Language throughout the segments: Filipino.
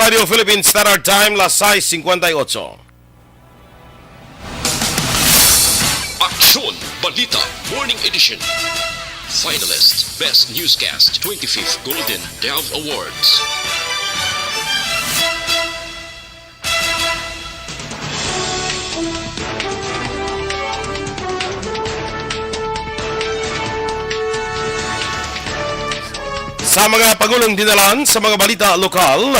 Radio Philippines Standard Time, las 6:58. Aksyon Balita Morning Edition. Finalist Best Newscast 25th Golden Dove Awards. Sa mga pagulong dinalan sa mga balita lokal,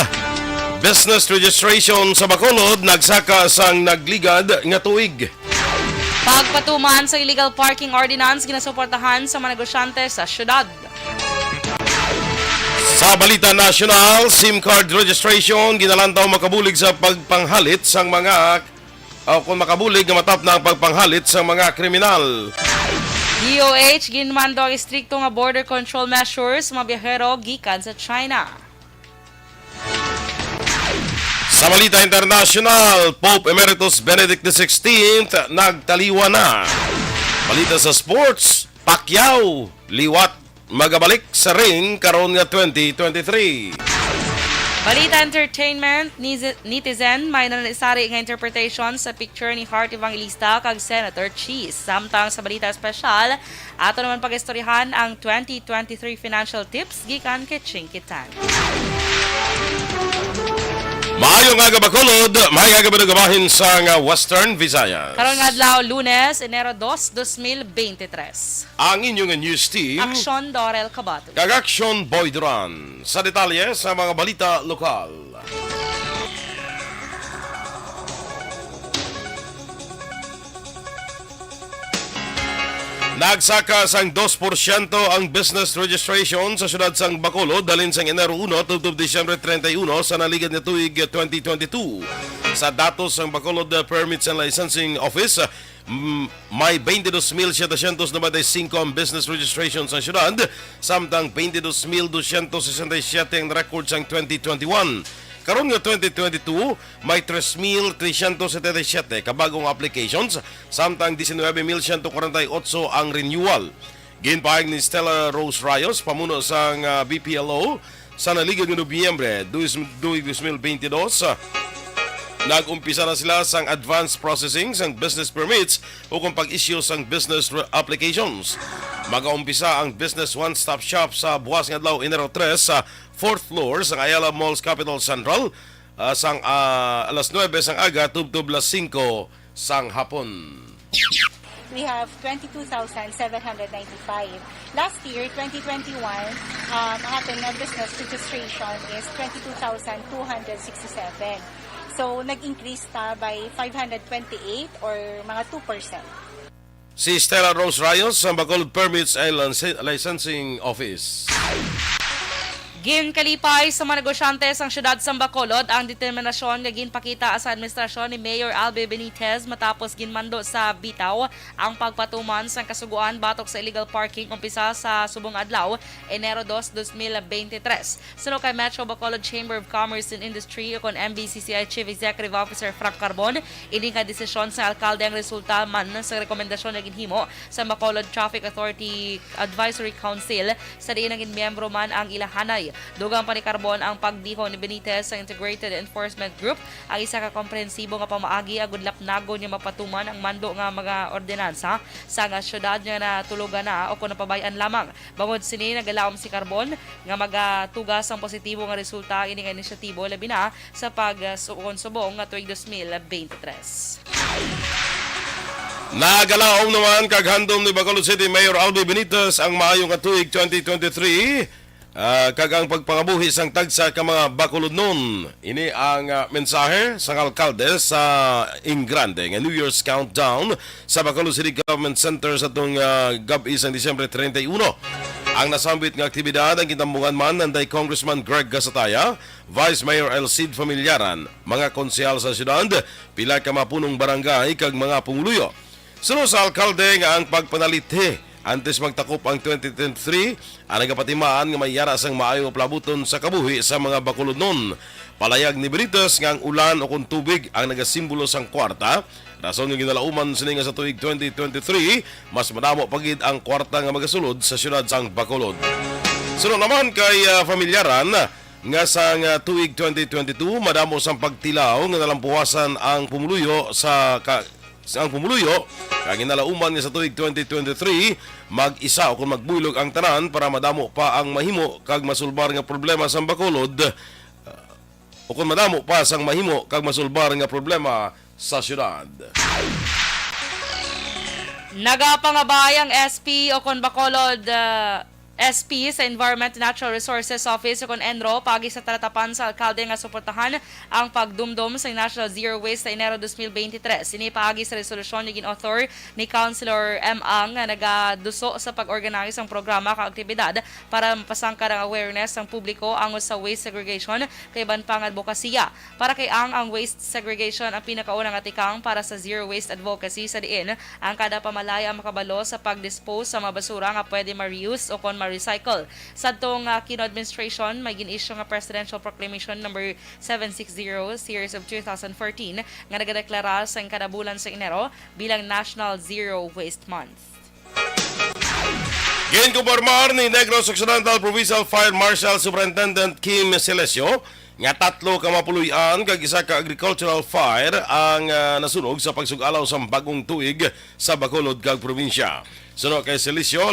business registration sa Bacolod nagsaka sang nagligad nga tuig. Pagpatuman sa illegal parking ordinance ginasuportahan sa mga negosyante sa syudad. Sa balita national, SIM card registration ginalantaw makabulig sa pagpanghalit sang mga kung makabulig nga matap na ang pagpanghalit sa mga kriminal. DOH ginmando ang istrikto nga border control measures sa mga biyahero gikan sa China. Sa balita international, Pope Emeritus Benedict XVI nagtaliwa na. Balita sa sports, Pacquiao liwat magabalik sa ring karon nga 2023. Balita entertainment, netizen may nanasari nga interpretation sa picture ni Heart Evangelista kag Senator Cheese. Samtang sa balita espesyal, ato naman pag-istoryahan ang 2023 financial tips gikan kay Chinkitan. Maayong aga Bacolod, maayong aga binagabahin sa Western Visayas. Karon nga adlaw Lunes, Enero 2, 2023. Ang inyong news team, Aksyon Dorel Cabato. Kag-Action Boy Duran. Sa detalye sa mga balita lokal. Nagsaka sang 2% ang business registration sa syudad sang Bacolod dalin sang Enero 1 tubtob Disyembre 31 sa naligad nga tuig 2022. Sa datos sang Bacolod Permits and Licensing Office, may 22,795 ang business registration sa syudad, samtang 22,267 ang record sang 2021. Karon nga 2022, may 3,377 kabagong applications, samtang 19,148 ang renewal. Ginpahayag ni Stella Rose Rayos, pamuno sang BPLO, sa naligad ng Nobyembre 2022, nag-umpisa na sila sang advanced processing sang business permits o kung pag-issue sang business applications. Mag-umpisa ang Business One-Stop Shop sa buwas nga adlaw Enero 3 sa 4th floor sang Ayala Malls Capital Central sang alas 9 sang aga tubtob las 5 sang hapon. We have 22,795. Last year, 2021, ating business registration is 22,267. So, nag-increase ta by 528 or mga 2%. Si Stella Rose Rayos sa Bacolod Permits and Licensing Office. Ginkalipay sa mga negosyante sang syudad sa Bacolod ang determinasyon nga ginpakita sa administrasyon ni Mayor Albe Benitez matapos ginmando sa bitaw ang pagpatuman sang kasuguan batok sa illegal parking umpisa sa subong adlaw Enero 2, 2023. Suno kay Metro Bacolod Chamber of Commerce and Industry o kon MBCCI Chief Executive Officer Frank Carbon, ini nga desisyon sa alkalde ang resulta man sa rekomendasyon na ginhimo sa Bacolod Traffic Authority Advisory Council sa diin ang miyembro man ang ilahanay. Dugang pa ni Carbon ang pagdiho ni Benitez sa Integrated Enforcement Group, ang isa ka komprehensibo nga pamaagi agud lapnago niya mapatuman ang mando nga mga ordinansa sa nga syudad nga natulugan na o kung napabayan lamang. Bangod sini nagalaom si Carbon nga magatugas ang positibo nga resulta ini nga inisyatibo labi na sa pagsuon-subong nga tuig 2023. Nagalaom naman kaghandom ni Bacolod City Mayor Albe Benitez ang maayong tuig 2023. Kag ang pagpangabuhi sang tagsa ka mga Bacolodnon. Ini ang mensahe sang alkalde sa Ingrande nga New Year's Countdown sa Bacolod City Government Center sa itong gabi sang Disyembre 31. Ang nasambit nga aktibidad ang kitambungan man nanday Congressman Greg Gasataya, Vice Mayor Elcid Familiaran, mga konsehal sa syudad, pila ka mapunong barangay kag mga pumuluyo. Sunod sa alkalde nga ang pagpanalite antes magtakop ang 2023, ang nagapatimaan nga may yara sang maayong plabuton sa kabuhi sa mga Bacolodnon. Palayag ni Benitez nga ang ulan o kung tubig ang nagasimbolo sang kwarta. Rason nga ginalauman sini nga sa tuig 2023, mas madamo pagid ang kwarta nga magasulod sa syudad sang Bacolod. Sunod naman kay Familiaran, nga sa tuig 2022 madamo sang pagtilaw nga nalampuasan ang pumuluyo ang pumuluyo kag ginalauman nga sa tuig 2023 mag-isa o kung magbulog ang tanan para madamo pa ang mahimo kag masulbar nga problema sa Bacolod o kung madamo pa sang mahimo kag masulbar nga problema sa syudad. Nagapangabay ang SP o kon Bacolod SP sa Environment and Natural Resources Office o kon ENRO pagi sa talatapan sa alkalde nga suportahan ang pagdumdum sa National Zero Waste sa Enero 2023. Ini paagi sa resolusyon ni gin-author ni Councilor M. Ang nga nagaduso sa pag-organize ang programa ka aktibidad para mapasangkar ang awareness ng publiko ang sa waste segregation kay banpang advokasya. Para kay ang waste segregation ang pinakaunang atikang para sa zero waste advocacy sa diin ang kada pamalaya makabalo sa pag-dispose sa mga basura nga pwede ma-reuse o kon recycle. Sa itong Aquino administration, may gin-issue nga Presidential Proclamation number 760 series of 2014 nga nagadeklara sa kada bulan sa Enero bilang National Zero Waste Month. Ginkumpirmar ni Negros Occidental Provincial Fire Marshal Superintendent Kim Celesio nga 3 ka mapuluyan kag isa ka agricultural fire ang nasunog sa pagsugalaw sa bagong tuig sa Bacolod kag probinsya. Suno kay Celesio,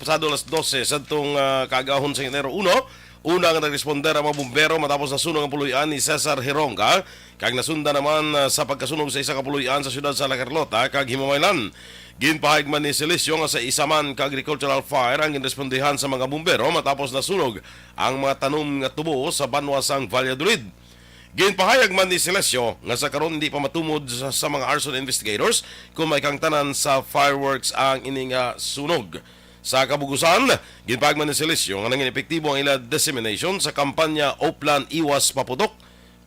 pasado las 12 sa itong kaagahon sa Enero 1, unang nagresponder ang mga bumbero matapos nasunog ang puluyan ni Cesar Hironga, kag nasunda naman sa pagkasunog sa isa ka puluyan sa siyudad sa La Carlota, kag Himamaylan. Ginpahayag man ni Celesio nga sa isa man ka agricultural fire ang ginrespondihan sa mga bumbero matapos nasunog ang mga tanom nga tubo sa banwasang Valladolid. Ginpahayag man ni Celesio nga sa karon hindi pa matumod sa mga arson investigators kung may kangtanan sa fireworks ang ining sunog. Sa kabugusan, ginpahayag man ni Celesio nga nangin epektibo ang ila dissemination sa kampanya Oplan Iwas Paputok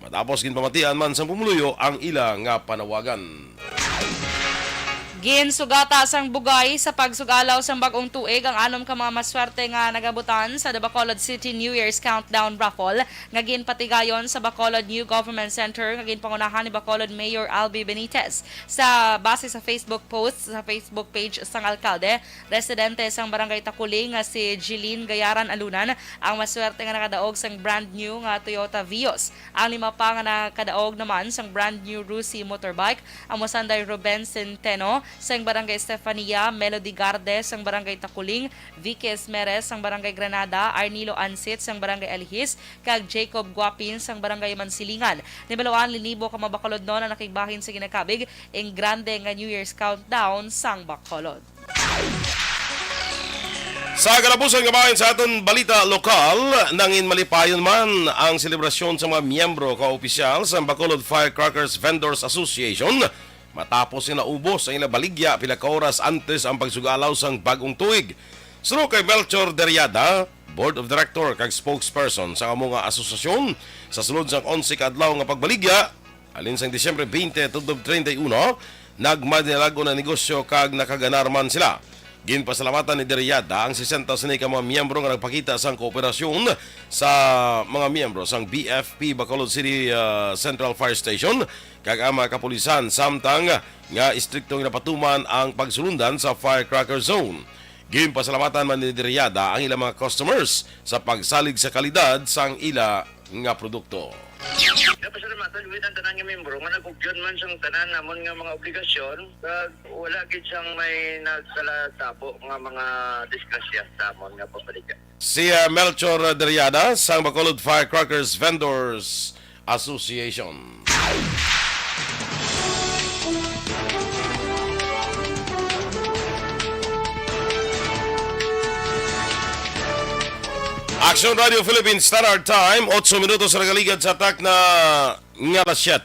matapos ginpamatian man sa pumuluyo ang ila nga panawagan. Ginsugata sang bugay sa pagsugalaw sang bagong tuig ang anom ka mga maswerte nga nagabutan sa the Bacolod City New Year's Countdown Raffle nga ginpatigayon sa Bacolod New Government Center nga ginpangunahan ni Bacolod Mayor Albi Benitez. Sa base sa Facebook post sa Facebook page sang alkalde, residente sang Barangay Takuling nga si Jeline Gayaran Alunan ang maswerte nga nakadaog sang brand new nga Toyota Vios. Ang 5 pa nga nakadaog naman sang brand new Rusi motorbike ang mosanday Ruben Centeno sang Barangay Estefania, Melody Gardes sang Barangay Takuling, Vicky Esmeres sang Barangay Granada, Arnilo Ansit sang Barangay Alhis, kag Jacob Guapin sang Barangay Mansilingan. Nibaluan linibo ka mabakolod noon na nakigbahin sa ginakabig ing grande nga New Year's countdown sang Bacolod. Sa kalabusan nga bahin sa aton balita lokal, nangin malipayon man ang selebrasyon sa mga miyembro ka-opisyal sa Bacolod Firecrackers Vendors Association matapos nga naubos ang ilang baligya pila ka oras antes ang pagsugalaw sang bagong tuig. Suno kay Melchor Deriada, Board of Director kag spokesperson sa among nga asosasyon sa sulod sang 11 ka adlaw nga pagbaligya alin sang Disyembre 20 tudtong 31 nagmadinago na negosyo kag nakaganar man sila. Ginpasalamatan ni Deriada ang 60 sini ka mga miyembro nga nagpakita sang kooperasyon sa mga miyembro sang BFP Bacolod City Central Fire Station kag ang mga kapulisan samtang nga istriktong napatuman ang pagsulundan sa firecracker zone. Ginpasalamatan man ni Deriada ang ilang mga customers sa pagsalig sa kalidad sang ila nga produkto. Pasalamatan with ang tanan nga membro nga nagugyon man sang tanan namon nga mga obligasyon kag wala gid sang may nagsalatabo nga mga disgrasya sa amon nga pabalikan. Si Melchor Deriada sang Bacolod Firecrackers Vendors Association. Action Radio Philippines Standard Time, 8 minutos sa nagaligad sa atak na nga alas 7.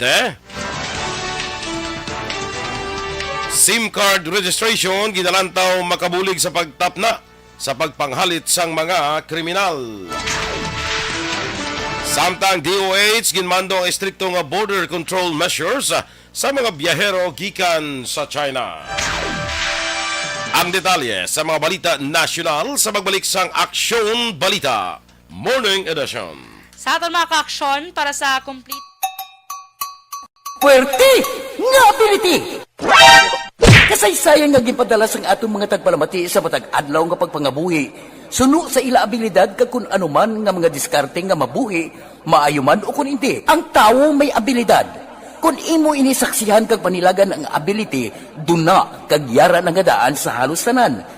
SIM card registration, ginalantaw makabulig sa pagtapna sa pagpanghalit sang mga kriminal. Samtang DOH, ginmando ang estrikto nga border control measures sa mga biyahero gikan sa China. Ang detalye sa mga balita nasyonal sa pagbalik sang Aksyon Balita Morning Edition. Sa aton mga ka-aksyon para sa complete Puerte nga ability! Kasaysayan nga gipadala sang atong mga tagpalamati sa matag adlaw nga pagpangabuhi. Suno sa ila abilidad kag kun anuman nga mga diskarte nga mabuhi, maayo man o kun hindi. Ang tawo may abilidad. Kung imo inisaksihan kag panilagan ang ability, duna kag yara nga daan sa halos tanan.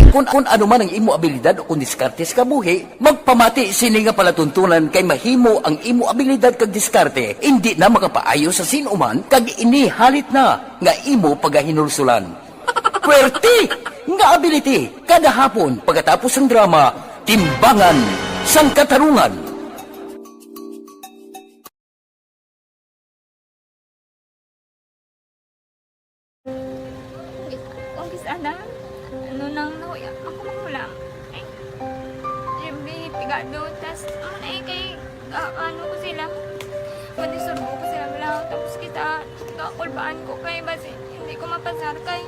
Kung ano man ang imo abilidad o kung diskarte sa kabuhi, magpamati sini nga palatuntunan kay mahimo ang imo abilidad kag diskarte, hindi na makapaayo sa sinuman kag ini halit na nga imo pagahinulsulan. Pwerte nga ability kada hapon pagkatapos ng drama, Timbangan sang Katarungan. Umpis ana, ano nang nahuya ako magulang. Ay, Jimmy, pigado, tas kay, ano ko sila, madisurbo ko sila lang, tapos kita, kakulbaan ko kay, basi, hindi ko mapasar kay.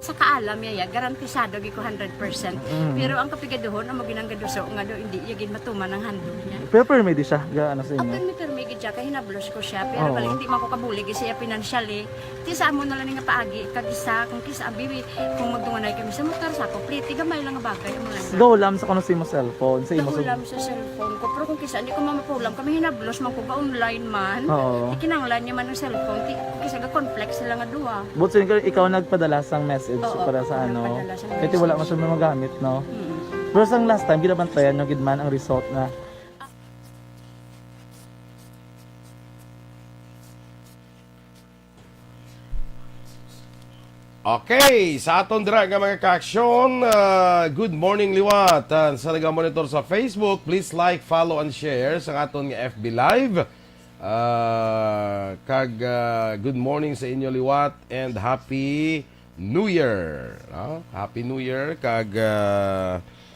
Sa kaalam yaya, garantisado gi ko 100%. Pero ang kapigaduhon, ang maginanggaduso nga do, hindi yagin matuman ang handog niya. Pero permedi siya, gaano sa inyo? Ang permigid siya, kaya hinablos ko siya. Pero bali, hindi man ko kabulig siya financially. Tisa mo na lang nga paagi, kagisa, kung kisa ang bibi, kung magdunganay kami sa motor sa ko, plate, gamay lang nga bagay. Gawlam sa kanusin mo cellphone, sa imo Gahulam sa cellphone ko. Pero kung kisa, hindi ko mamapulam. Kami hinablos man ko ba online man. Oo. Ikinanglan niya man ang cellphone. Kisa ga complex sila nga duwa. But so, ikaw nagpadala sang message Oo, para sa ako ano. nagpadala sang Kasi wala message. man siya magamit, no? Pero sang last time, ginabantayan nyo gidman ang result na Okay, sa aton dira nga mga ka-aksyon, good morning liwat. Sa naga-monitor sa Facebook, please like, follow, and share sa aton nga FB Live. Good morning sa inyo liwat and Happy New Year. Happy New Year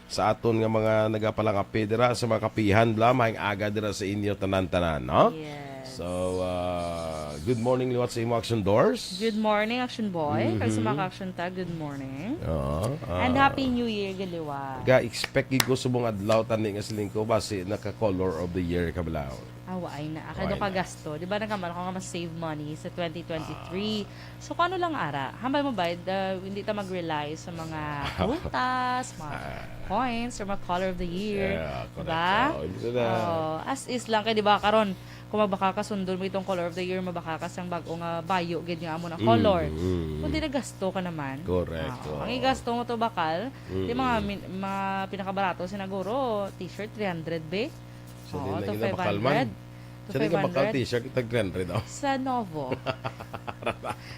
sa aton nga mga nagapalangapi dira sa mga kapihan bla maayong aga dira sa inyo tanan-tanan, no? Yes. So, good morning liwat sa imo Action Doors. Good morning, Action Boy. Kaya sa mga action tag, good morning. And Happy New Year, Galiwa. Ga-expect ko subong adlaw tani nga siling ko base naka-color of the year kabalaw. Away na. Akado ka gasto. Di ba nagkaman ako nga mas-save money sa 2023. So, kung ano lang ara? Hambay mo ba? Hindi ta mag-rely sa mga prutas, mga coins, or mga color of the year. Yeah, diba? As is lang. Kaya di ba karon kung mabaka ka sundol mo itong color of the year, mabaka ka sang bagong bayo, ganyan amo ng color. Kung di nagasto ka naman. Correct. Ang igasto mo to bakal, di mga pinakabarato sinaguro, t-shirt 300 be. So, Oo, di to na bakal man. 500. Sa di ka bakal 500. t-shirt, tag 300 daw. Sa Novo.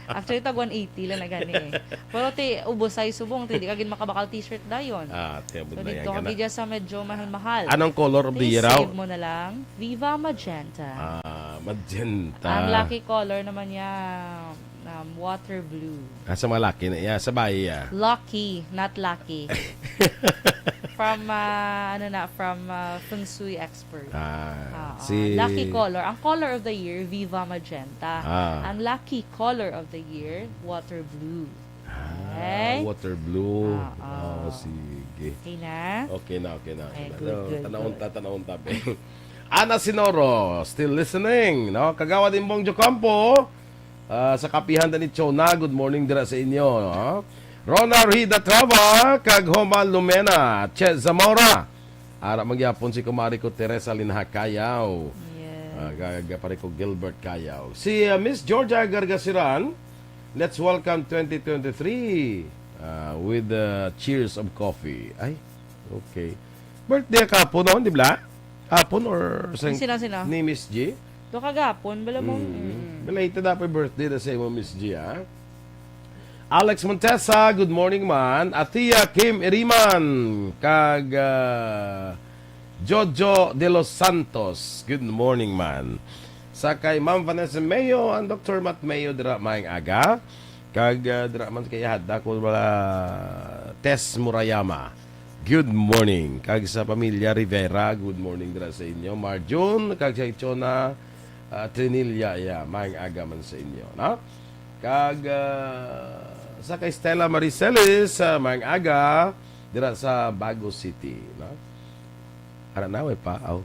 Actually, tag 180 lang na gani eh. Pero ubos ay subong, di kagin makabakal t-shirt dayon. Tiyabot So na yan dito ka kami na. dyan sa medyo mahal-mahal. Anong color of the year raw? Save mo na lang, Viva Magenta. Magenta. Ang lucky color naman niya, water blue. Sa mga laki na yan, sa bahay ya. Lucky, not lucky. From, Feng Shui expert. Lucky color. Ang color of the year, Viva Magenta. Ang lucky color of the year, water blue. Okay? Water blue. Sige. Okay na? Okay na. good. Tanahon tabi. Ana Sinoro, still listening, no? Kagawa din Bong Jocampo. sa kapihan ni Chona, good morning dira sa inyo. No? Rona Rida Trava, kag Homa Lumena, Che Zamora. Ara magyapon si kumari ko Teresa Linha Kayaw. Pare ko Gilbert Kayaw. Si Miss Georgia Gargasiran, let's welcome 2023 with cheers of coffee. Ay, okay. Birthday kahapon noon, di ba? Hapon or Sino? ni Miss G? Do kagapon, bala mo. Belated happy birthday na sa imo, Miss G, ha? Alex Montesa, good morning man. Atia Kim Iriman, kag Jojo de los Santos, good morning man. Sa kay Ma'am Vanessa Mayo, ang Dr. Matt Mayo, dira maing aga. Kag dira man kay hadda ko wala Tess Murayama. Good morning. Kag sa pamilya Rivera, good morning dira sa inyo. Marjun, kag sa Ichona, Trinilla, maing aga man sa inyo. No? Kag sa kay Stella Maricelis, maing aga, dira sa Bago City. No? Ara na, way pa. Aw.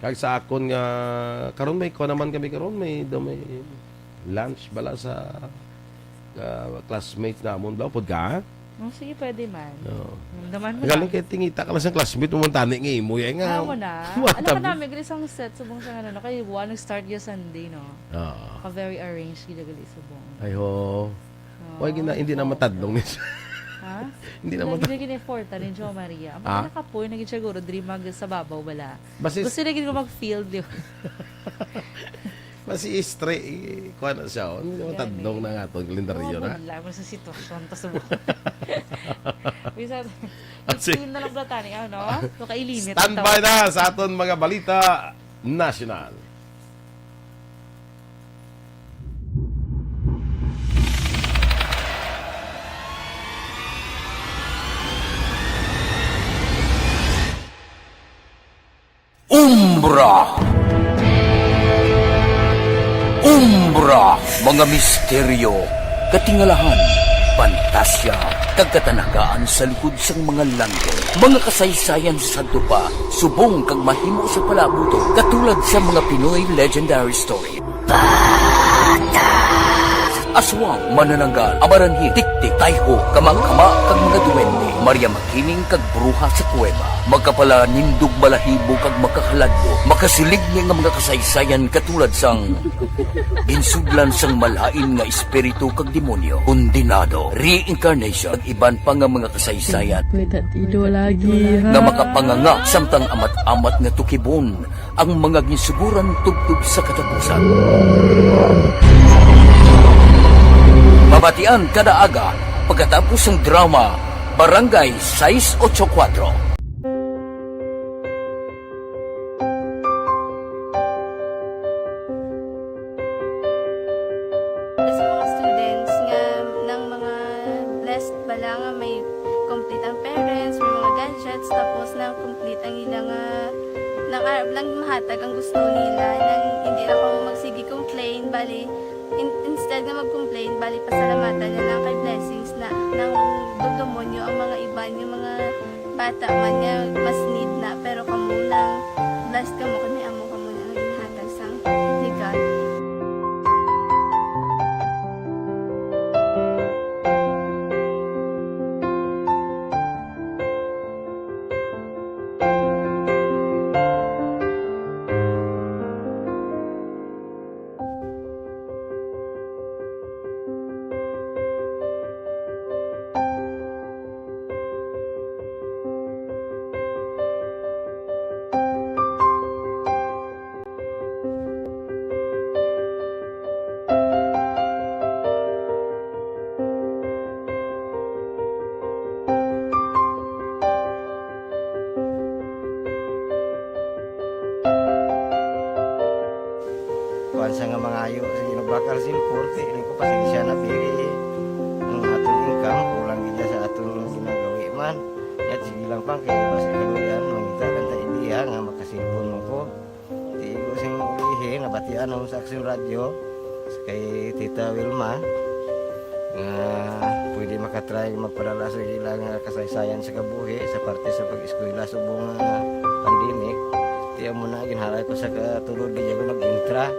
Kag sa akon nga, karon may ko naman kami karon may lunch bala sa classmates namon. Daw, pod ka? Oh, sige, pwede man. No. Daman mo Galing na. kay tingita ka lang sa classmate mo tani nga imo yan nga. Alam mo na. What Alam ka the- namin, isang set subong sa ano, kay one start yung Sunday, no? Ah. Ka very arranged, gilagali subong. Ay ho. Why hindi na matadlong ni. Ha? Hindi naman Hindi lagi ni Forta ni Jo Maria. Ang Ah? nakapoy, naging siguro, dream mag sa babaw, wala. Basi Gusto lagi ko mag-field yun. basi straight ko na siya. Hindi na matadlong na nga to kalendaryo na. Wala mo sa sitwasyon, tas subong. Bisa, Kasi- mag-field na lang platani, ano? So, kailinit. Standby na sa aton mga balita national. Umbra! Umbra! Mga misteryo, katingalahan, pantasya, kagkatanagaan sa likod sang mga langit. Mga kasaysayan sa dupa, subong kag mahimo sa palabuto, katulad sa mga Pinoy legendary story. Aswang, manananggal, amaranhit, tiktik, tayho, kamang-kama, kag mga duwende, Maria Makining kag bruha sa kuweba, magkapala nindog balahibo kag makahaladlo, makasilig niya nga mga kasaysayan katulad sang ginsuglan sang malain nga espiritu kag demonyo, kondinado, reincarnation, kag iban pa nga mga kasaysayan nga makapanganga samtang amat-amat nga tukibon ang mga ginsuguran tugtog sa katapusan. Mabatian kada aga pagkatapos ng drama Barangay 684. Sa mga students nga ng mga blessed bala nga may complete ang parents, may mga gadgets, tapos na complete ang ilang nang arab lang mahatag ang gusto nila nang hindi na ako magsigi complain bali instead na mag-complain bali pasalamatan na lang kay blessings na nang dudumonyo ang mga iban yung mga bata man nga mas need na pero kamo lang blessed kamo kami amo kamo na ginhatag sang ni God. kuan sa nga mga ayo sa ginubakal silpur kay ini ko pasensya na pili ang atong income kulang gid sa atong ginagawi man at sige lang pang kay bas kaluyan mangita kan ta ideya nga makasilpon mo ko di ko sing ihi nabatian ang sa aksyon radyo kay Tita Wilma nga pwede makatry magpadala sa ilang kasaysayan sa kabuhi sa parte sa pag-eskwela subong pandemic tiya mo na ginhalay ko sa katulod di ko nag-intra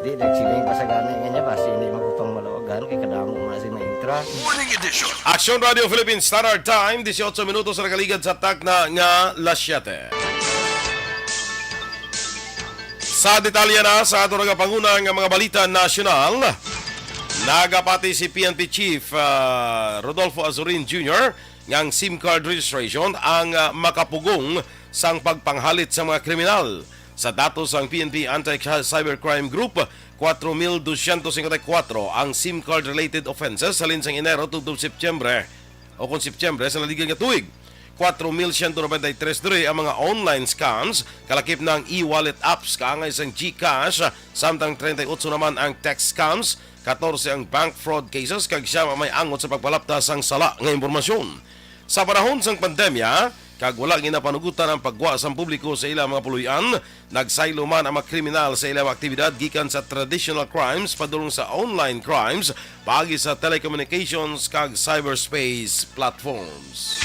Di nagsiling pasagana nga niya basi hindi magupang malawagan kay kadamo man si maintra. Action Radio Philippines Standard Time, 18 minutos na kaligad sa takna nga las 7. Sa detalye na sa ato nagapanguna nga mga balita nasyonal, nagapati si PNP Chief Rodolfo Azurin Jr. ngang SIM card registration ang makapugong sang pagpanghalit sa mga kriminal. Sa datos ng PNP Anti-Cybercrime Group, 4,254 ang SIM card related offenses sa linsang Enero tugtog Setyembre o kung Setyembre sa naligang nga tuig. 4,193 diri ang mga online scams, kalakip ng e-wallet apps kaangay sang GCash, samtang 38 naman ang text scams, 14 ang bank fraud cases kag siya may angot sa pagpalaptas sang sala nga impormasyon. Sa panahon sang pandemya, kag wala ginapanugutan ang pagwa sa publiko sa ilang mga puluyan, nagsaylo man ang mga kriminal sa ilang aktibidad gikan sa traditional crimes padulong sa online crimes paagi sa telecommunications kag cyberspace platforms.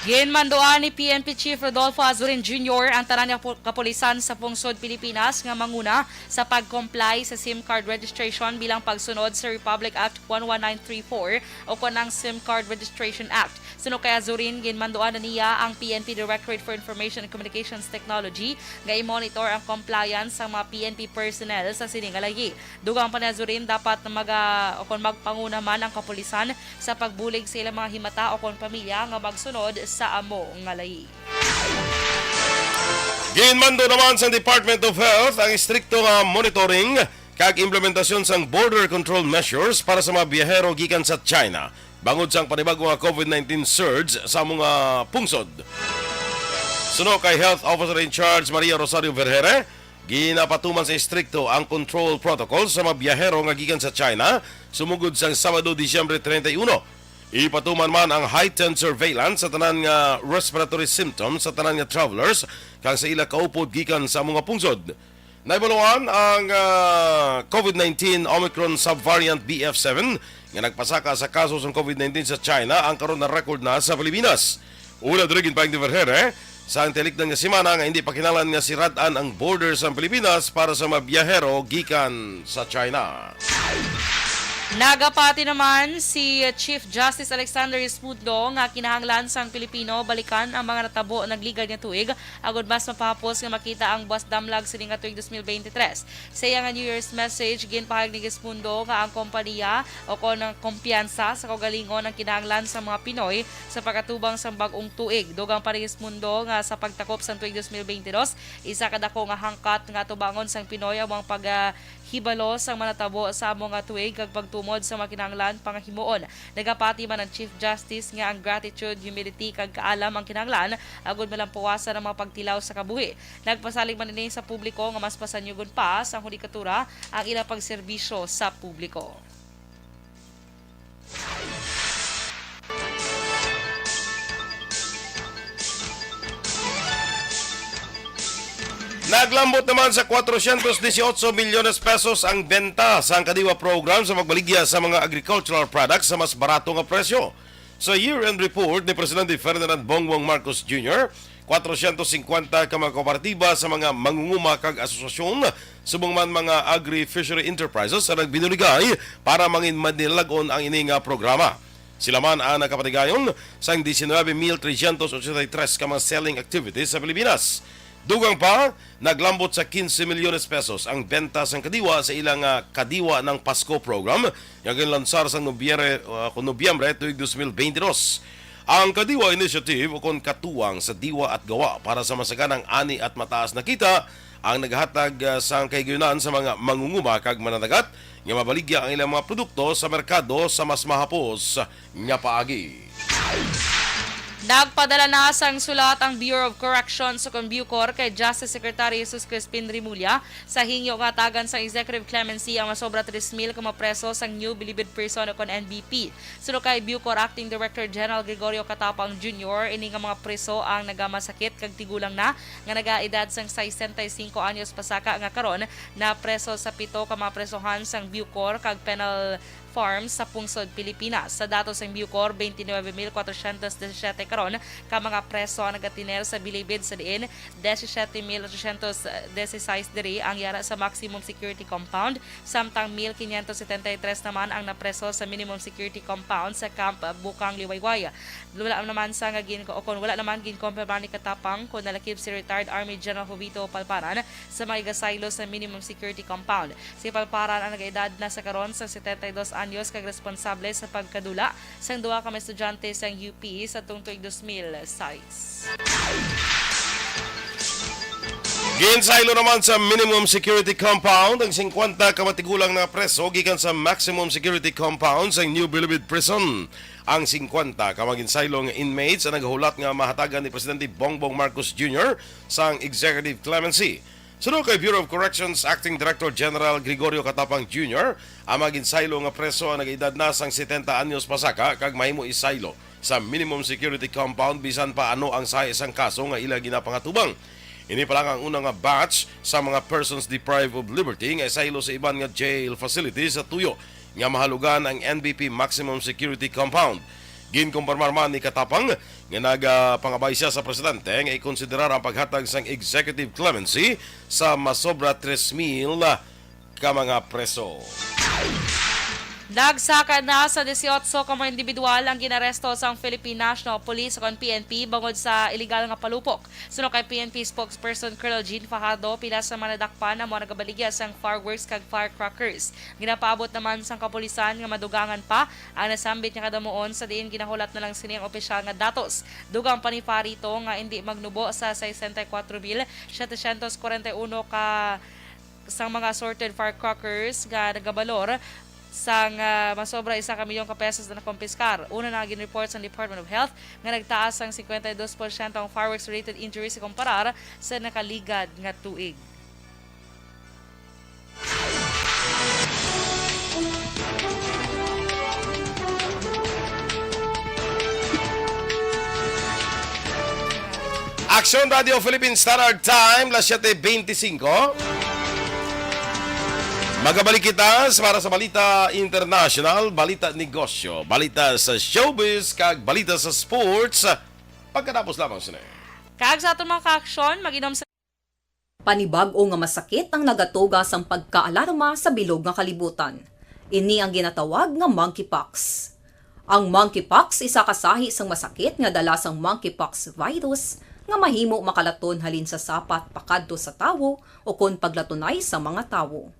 Ginmandoan ni PNP Chief Rodolfo Azurin Jr. ang tanan nga kapulisan sa pungsod Pilipinas nga manguna sa pag-comply sa SIM card registration bilang pagsunod sa Republic Act 11934 o kanang SIM Card Registration Act. Suno kay Azurin, ginmandoan na niya ang PNP Directorate for Information and Communications Technology nga i-monitor ang compliance sa mga PNP personnel sa siningalagi. Dugang pa ni Azurin, dapat magpanguna man ang kapulisan sa pagbulig sa ilang mga himata o kon pamilya nga magsunod sa amo nga layi. Ginmando naman sa Department of Health ang istrikto nga monitoring kag implementasyon sang border control measures para sa mga biyahero gikan sa China bangod sang panibagong nga COVID-19 surge sa mga pungsod. Suno kay Health Officer in Charge Maria Rosario Vergere, ginapatuman sa istrikto ang control protocol sa mga biyahero nga gikan sa China sumugod sang Sabado, Disyembre 31. Ipatuman man ang heightened surveillance sa tanan nga respiratory symptoms sa tanan nga travelers kang sa ila kaupod gikan sa mga pungsod. Naibaluan ang COVID-19 Omicron subvariant BF7 nga nagpasaka sa kaso ng COVID-19 sa China ang karon na record na sa Pilipinas. Una drigin pa ang diverhere sa antelikdan nga semana nga hindi pa kinalan nga sirad-an ang borders sa Pilipinas para sa mga biyahero gikan sa China. Nagapati naman si Chief Justice Alexander Espudo nga kinahanglan sang Pilipino balikan ang mga natabo nagligad nga tuig agud mas mapahapos nga makita ang buwas damlag sini nga tuig 2023. Sa iya nga New Year's message ginpahayag ni Espudo nga ang kompanya o kon ang kumpiyansa sa kaugalingon ang kinahanglan sa mga Pinoy sa pagkatubang sa bag-ong tuig. Dugang pa ni Espudo nga sa pagtakop sa tuig 2022, isa kadako nga hangkat nga tubangon sang Pinoy ang hibalo sang manatabo sa amo nga tuig kag pagtumod sa makinahanglan pangahimuon. Nagapati man ang Chief Justice nga ang gratitude, humility kag kaalam ang kinahanglan agud malampuwasan ang mga pagtilaw sa kabuhi. Nagpasalig man ini sa publiko nga mas pasanyugon pa sa hudikatura ang ilang pagserbisyo sa publiko. Naglambot naman sa 418 milyones pesos ang benta sa Kadiwa program sa magbaligya sa mga agricultural products sa mas barato nga presyo. Sa year-end report ni Presidente Ferdinand Bongbong Marcos Jr., 450 ka mga kooperatiba sa mga mangunguma kag asosasyon subong man mga agri-fishery enterprises sa nagbinuligay para mangin manilagon ang ini nga programa. Sila man ang nakapatigayon sa 19,383 ka mga selling activities sa Pilipinas. Dugang pa, naglambot sa 15 milyones pesos ang benta sang kadiwa sa ilang Kadiwa ng Pasko program nga ginlansar sa Nobyembre tuig 2022. Ang Kadiwa Initiative o kon katuwang sa diwa at gawa para sa masaganang ani at mataas na kita ang naghatag sa kahigayonan sa mga mangunguma kag mananagat nga mabaligya ang ilang mga produkto sa merkado sa mas mahapos nga paagi. Nagpadala na sang sulat ang Bureau of Corrections sa Bucor kay Justice Secretary Jesus Crispin Rimulya sa hingyo nga tagan sa executive clemency ang masobra 3,000 ka mapreso sang new believed person o kon NBP. Suno kay Bucor Acting Director General Gregorio Catapang Jr., ini nga mga preso ang nagamasakit kag tigulang na nga nagaedad sang 65 anyos pasaka nga karon na preso sa 7 ka mga presohan sang Bucor kag penal farms sa pungsod Pilipinas. Sa datos ng Bucor, 29,417 karon ka mga preso ang nagatiner sa bilibid sa diin, 17,816 diri ang yara sa maximum security compound, samtang 1,573 naman ang napreso sa minimum security compound sa Camp Bukang Liwayway. Wala naman ginkompirma ni Katapang kung nalakip si retired Army General Jovito Palparan sa mga igasaylo sa minimum security compound. Si Palparan ang nag-edad na sa karon sa 72 anyos kag responsable sa pagkadula sang duha ka mga estudyante sa UP sa tuig 2006. Ginsaylo naman sa minimum security compound ang 50 ka matigulang na preso gikan sa maximum security compound sa New Bilibid Prison. Ang 50 ka maginsaylo nga inmates ang naghulat nga mahatagan ni Presidente Bongbong Marcos Jr. sang executive clemency. Sunod kay Bureau of Corrections Acting Director General Gregorio Katapang Jr., ang maginsaylo nga preso ang nag-edad na sang 70 anyos pasaka kag mahimo isaylo sa minimum security compound bisan pa ano ang sa isang kaso nga ila ginapangatubang. Ini pa lang ang unang nga batch sa mga persons deprived of liberty nga isaylo sa iban nga jail facilities sa tuyo nga mahalugan ang NBP Maximum Security Compound. Ginkumpirmar man ni Katapang nga nagapangabay siya sa presidente nga ikonsiderar ang paghatag sang executive clemency sa masobra 3,000 ka mga preso. Nagsaka na sa 18 ka mga individual ang ginaresto sa Philippine National Police o PNP bangod sa iligal nga palupok. Sunod kay PNP spokesperson Colonel Jean Fajardo, pila sa manadakpan na mga nagabaligya sang fireworks kag firecrackers. Ginapaabot naman sang kapulisan nga madugangan pa ang nasambit nga kadamuon sa diin ginahulat na lang sini ang opisyal nga datos. Dugang pa ni Farito nga hindi magnubo sa 64,741 ka sang mga assorted firecrackers nga nagabalor sang masobra 1 milyon ka pesos na nakompiskar. Una na gin-report sa Department of Health nga nagtaas ang 52% ang fireworks-related injuries kumparar sa nakaligad nga tuig. Action Radio Philippine Standard Time, las 7:25. Magabalik kita para sa balita international, balita negosyo, balita sa showbiz, kag balita sa sports. Pagkatapos lamang sila. Kag sa atong mga ka-aksyon, mag-inom sa Panibag-o nga masakit ang nagatugas ang pagkaalarma sa bilog nga kalibutan. Ini ang ginatawag nga monkeypox. Ang monkeypox isa kasahi sang masakit nga dala sang monkeypox virus nga mahimo makalaton halin sa sapat pakadto sa tawo o kon paglatunay sa mga tawo.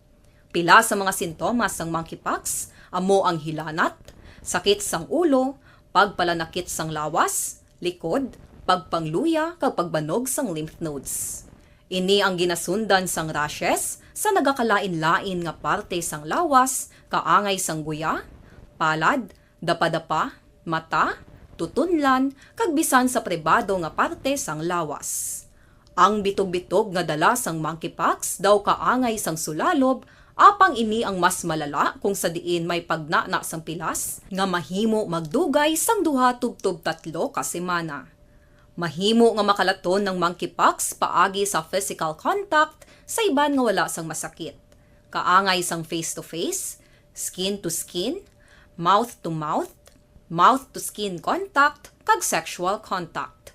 Pila sa mga sintomas ng monkeypox amo ang hilanat, sakit sang ulo, pagpalanakit sang lawas, likod, pagpangluya kag pagbanog sang lymph nodes. Ini ang ginasundan sang rashes sa nagakalain-lain nga parte sang lawas, kaangay sang guya, palad, dapadapa, mata, tutunlan, kag bisan sa pribado nga parte sang lawas. Ang bitog-bitog nga dala sang monkeypox daw kaangay sang sulalob, apang ini ang mas malala kung sa diin may pagnana sang pilas nga mahimo magdugay sang 2-3 ka semana. Mahimo nga makalaton ng monkeypox paagi sa physical contact sa iban nga wala sang masakit. Kaangay sang face-to-face, skin-to-skin, mouth-to-mouth, mouth-to-skin contact, kag sexual contact.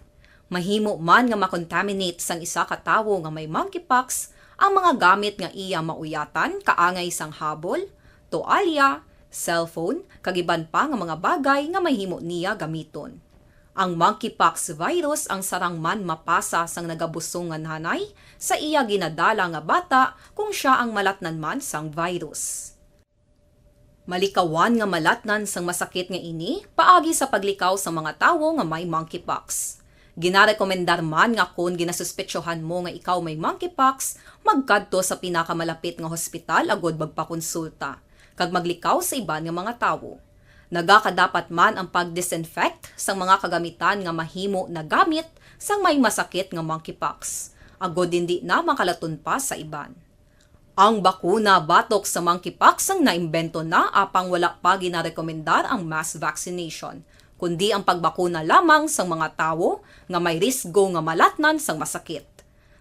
Mahimo man nga makontaminate sang isa ka tawo nga may monkeypox ang mga gamit nga iya mauyatan, kaangay sang habol, toalya, cellphone, kag iban pa nga mga bagay nga mahimo niya gamiton. Ang monkeypox virus ang sarang man mapasa sang nagabusong nga nanay sa iya ginadala nga bata kung siya ang malatnan man sang virus. Malikawan nga malatnan sang masakit nga ini paagi sa paglikaw sa mga tawo nga may monkeypox. Ginarekomendar man nga kung ginasuspetsyohan mo nga ikaw may monkeypox, magkadto sa pinakamalapit nga hospital agod magpakonsulta, kag maglikaw sa iban nga mga tawo. Nagakadapat man ang pag-disinfect sa mga kagamitan nga mahimo na gamit sang may masakit nga monkeypox, agod hindi na makalaton pa sa iban. Ang bakuna batok sa monkeypox ang naimbento na apang wala pa ginarekomendar ang mass vaccination, kundi ang pagbakuna lamang sa mga tawo nga may risgo nga malatnan sang masakit.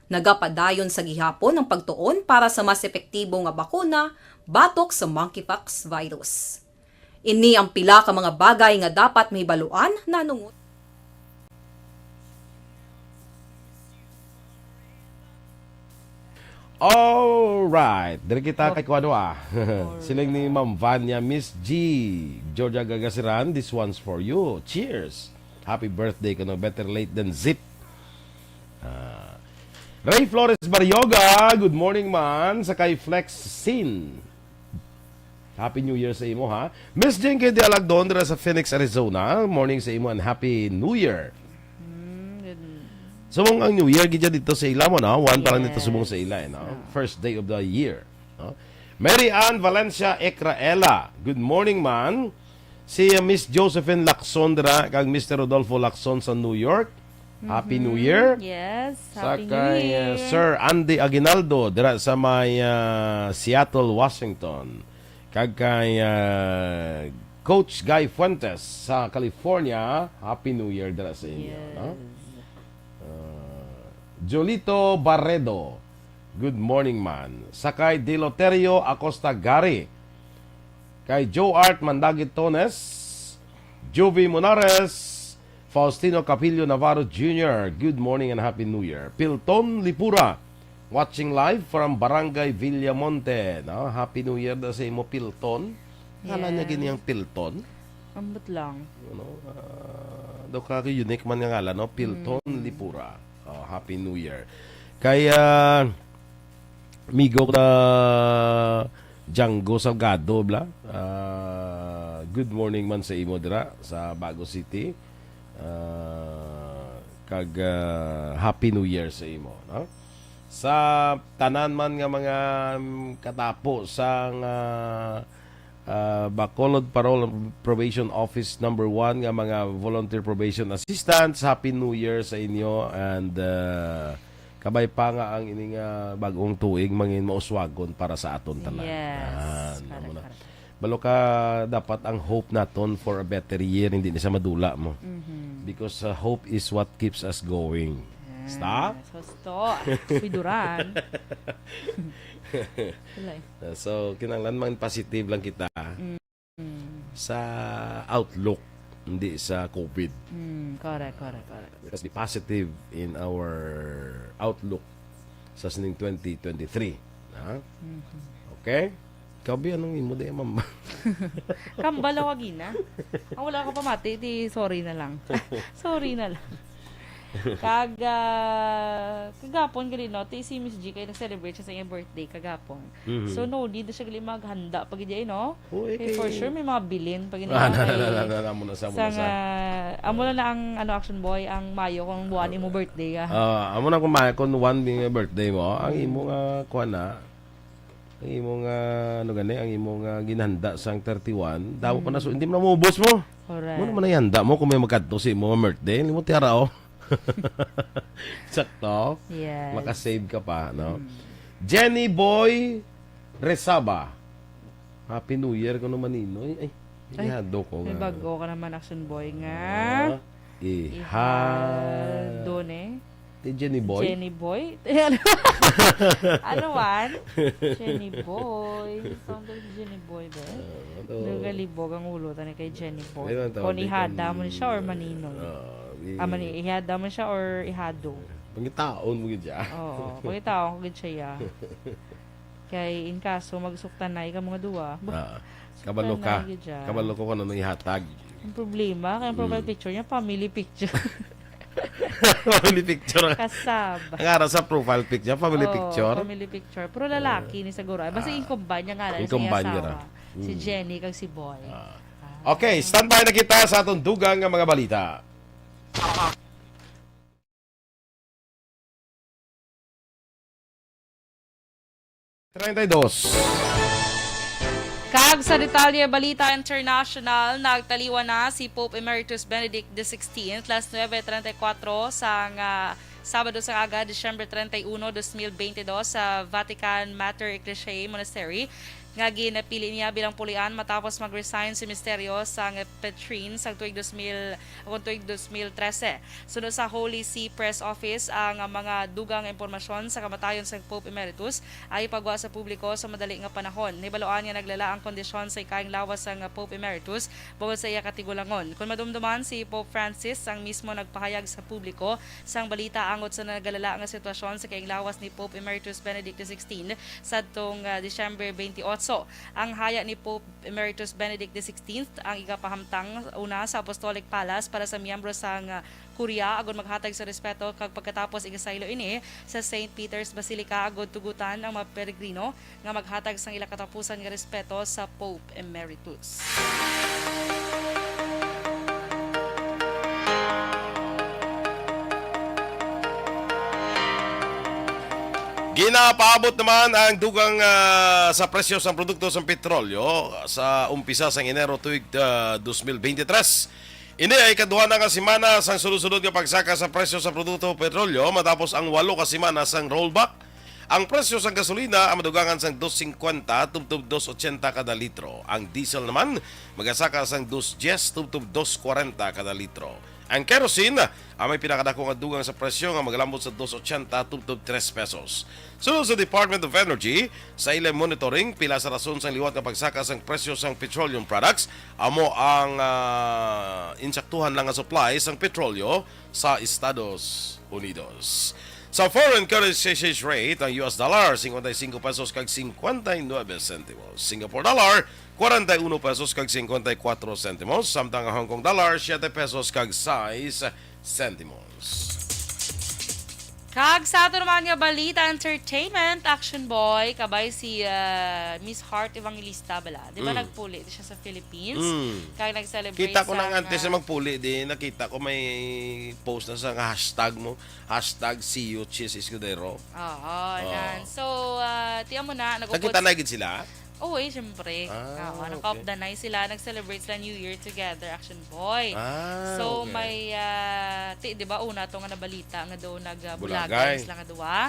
Nagapadayon sa gihapon ang pagtuon para sa mas epektibo nga bakuna batok sa monkeypox virus. Ini ang pila ka mga bagay nga dapat mahibaluan nanungot. Alright, diri kita kay Kwadwa. Siling ni Ma'am Vanya, Miss G, Georgia Gagasiran, this one's for you. Cheers. Happy birthday kuno, better late than zip. Ray Flores Baryoga, good morning man. Sa kay Flex Sin. Happy New Year sa imo ha. Miss Jinky de Alagdon dira sa Phoenix, Arizona. Morning sa imo and Happy New Year. Sumong ang New Year gidya dito sa ila mo na. One pa lang dito sumong sa ila no? First day of the year. No? Mary Ann Valencia Ecraela. Good morning man. Si Miss Josephine Lacsondra kag Mr. Rodolfo Lacson sa New York. Happy New Year. Yes, Sa Happy New kay Year. Sir Andy Aguinaldo dira sa may Seattle, Washington. Kag kay Coach Guy Fuentes sa California. Happy New Year dira sa inyo. No? Jolito Barredo. Good morning man. Sa kay Deloterio Acosta Gari. Kay Joe Art Mandagit Tones. Jovi Monares. Faustino Capillo Navarro Jr. Good morning and Happy New Year. Pilton Lipura. Watching live from Barangay Villamonte. No? Happy New Year daw sa imo Pilton. Kala niya ganyan Pilton. Ambot lang. Ano, daw ka unique man nga ngala, no? Pilton Lipura. Oh, Happy New Year. Kaya migo na Django Salgado bla. Good morning man sa imo dira sa Bago City. Kag Happy New Year sa imo, no? Sa tanan man nga mga katapo sang Bacolod Parole Probation Office number 1 nga mga volunteer probation assistants, Happy New Year sa inyo and kabay pa nga ang ining bagong tuig mangin mauswagon para sa aton tanan. Yes. Balo ka dapat ang hope naton for a better year hindi ni sa madula mo. Because hope is what keeps us going. Stop. Stop. Piduran. So, kinanglan man positive lang kita sa outlook, hindi sa COVID. Correct. Let's be positive in our outlook sa sining 2023. Ha? Okay? Kabi, anong imo de, ma'am? Kambala wag ina. Ang wala ka pa mati, di sorry na lang. Sorry na lang. Kagapon gali no, si Miss G kay nag-celebrate siya sa iyang birthday kagapon. So no, di na siya gali maghanda pag diay no. For sure may mga bilin pag ina. Amo na sa amo na ang action boy ang Mayo kung buwan imo birthday ka. Amo na kung Mayo kung one being birthday mo, ang imo nga kuan na ang imo nga ano gani, ang imo nga ginhanda sang 31, daw pa na so hindi mo na maubos mo. Correct. Mo naman ihanda mo kung may magkadto si imo birthday, hindi mo tiara oh. Sakto. Yes. Makasave ka pa, no? Jenny Boy Resaba. Happy New Year ko naman Ninoy. Ay, ihado ko May nga. bago ka naman action boy nga. Ihado ne. Jenny Boy? Jenny Boy? Ano man? Jenny Boy. Sound like Jenny Boy ba? Nagalibog ang ulo tani kay Jenny Boy. Kung ihada mo siya or maninoy. Ihada mo siya or ihado. Pangitaon mo gid siya. Oo, pangitaon ko gid siya. Kay in kaso magsuktanay ka mga duwa. Kabalo ka. Kabalo ko kung ano ihatag. Ang problema, kaya ang profile picture niya, family picture. Family picture. Kasab. Ang ara sa profile picture, family picture. Family picture. Pero lalaki ni siguro. Basta i-combine niya nga lang sa asawa. Si Jenny kag si Boy. Okay, standby na kita sa atong dugang nga mga balita. Kag sa detalye balita international, nagtaliwan na si Pope Emeritus Benedict XVI last 9:34 sang Sabado sa aga, Disyembre 31, 2022 sa Vatican Mater Ecclesiae Monastery. nga ginapili niya bilang pulian matapos mag-resign si Misterio sa Petrine sa tuig 2013. Sunod sa Holy See Press Office, ang mga dugang impormasyon sa kamatayon sa Pope Emeritus ay pagwa sa publiko sa madali nga panahon. Nibaloan nga naglala ang kondisyon sa ikaing lawas ng Pope Emeritus bukod sa iya katigulangon. Kung madumduman si Pope Francis ang mismo nagpahayag sa publiko sang balita angot sa nagalala nga sitwasyon sa ikaing lawas ni Pope Emeritus Benedict XVI sadtong Disyembre 28. Ang haya ni Pope Emeritus Benedict XVI ang igapahamtang una sa Apostolic Palace para sa miyembro sang Korea agud maghatag sa respeto kag pagkatapos igasaylo ini sa St. Peter's Basilica agud tugutan ang mga peregrino nga maghatag sang ila katapusan nga respeto sa Pope Emeritus. Ginapaabot naman ang dugang sa presyo sa produkto sa petrolyo sa umpisa sa Enero tuig 2023. Ini ay kaduha na ka semana sang sunod-sunod nga pagsaka sa presyo sa produkto petrolyo matapos ang 8 ka semana sang rollback. Ang presyo sa gasolina ang madugangan sang 2.50 tubtub 2.80 kada litro. Ang diesel naman magasaka sang 2.10 tubtub 2.40 kada litro. Ang kerosene ang may pinakadako nga dugang sa presyo nga magalambot sa 2.80 tubtub 3 pesos. Sunod sa Department of Energy, sa ilang monitoring, pila sa rason sa liwat nga pagsaka sang presyo sang petroleum products, amo ang insaktuhan lang nga supply sang petrolyo sa Estados Unidos. Sa foreign currency exchange rate, ang US dollar 55 pesos kag 59 centimos. Singapore dollar 41 pesos kag 54 centimos. Samtang ang Hong Kong dollar 7 pesos kag 6 centimos. Kag sa ato naman nga balita, entertainment, action boy, kabay si Miss Heart Evangelista bala. Di ba nagpuli siya sa Philippines? Kag nag-celebrate Kita ko sa nang antes na magpuli din, nakita ko may post na sa hashtag mo, hashtag see you, Cheese Escudero. Oo, nan. So, tiyan mo na, Nakita na gid sila? Oo, syempre. Naka-off the night sila, nag-celebrate sila New Year together, action boy. So, okay. may, di ba, una ito nga nabalita nga doon Bulagay. nagbulagay sila nga duwa.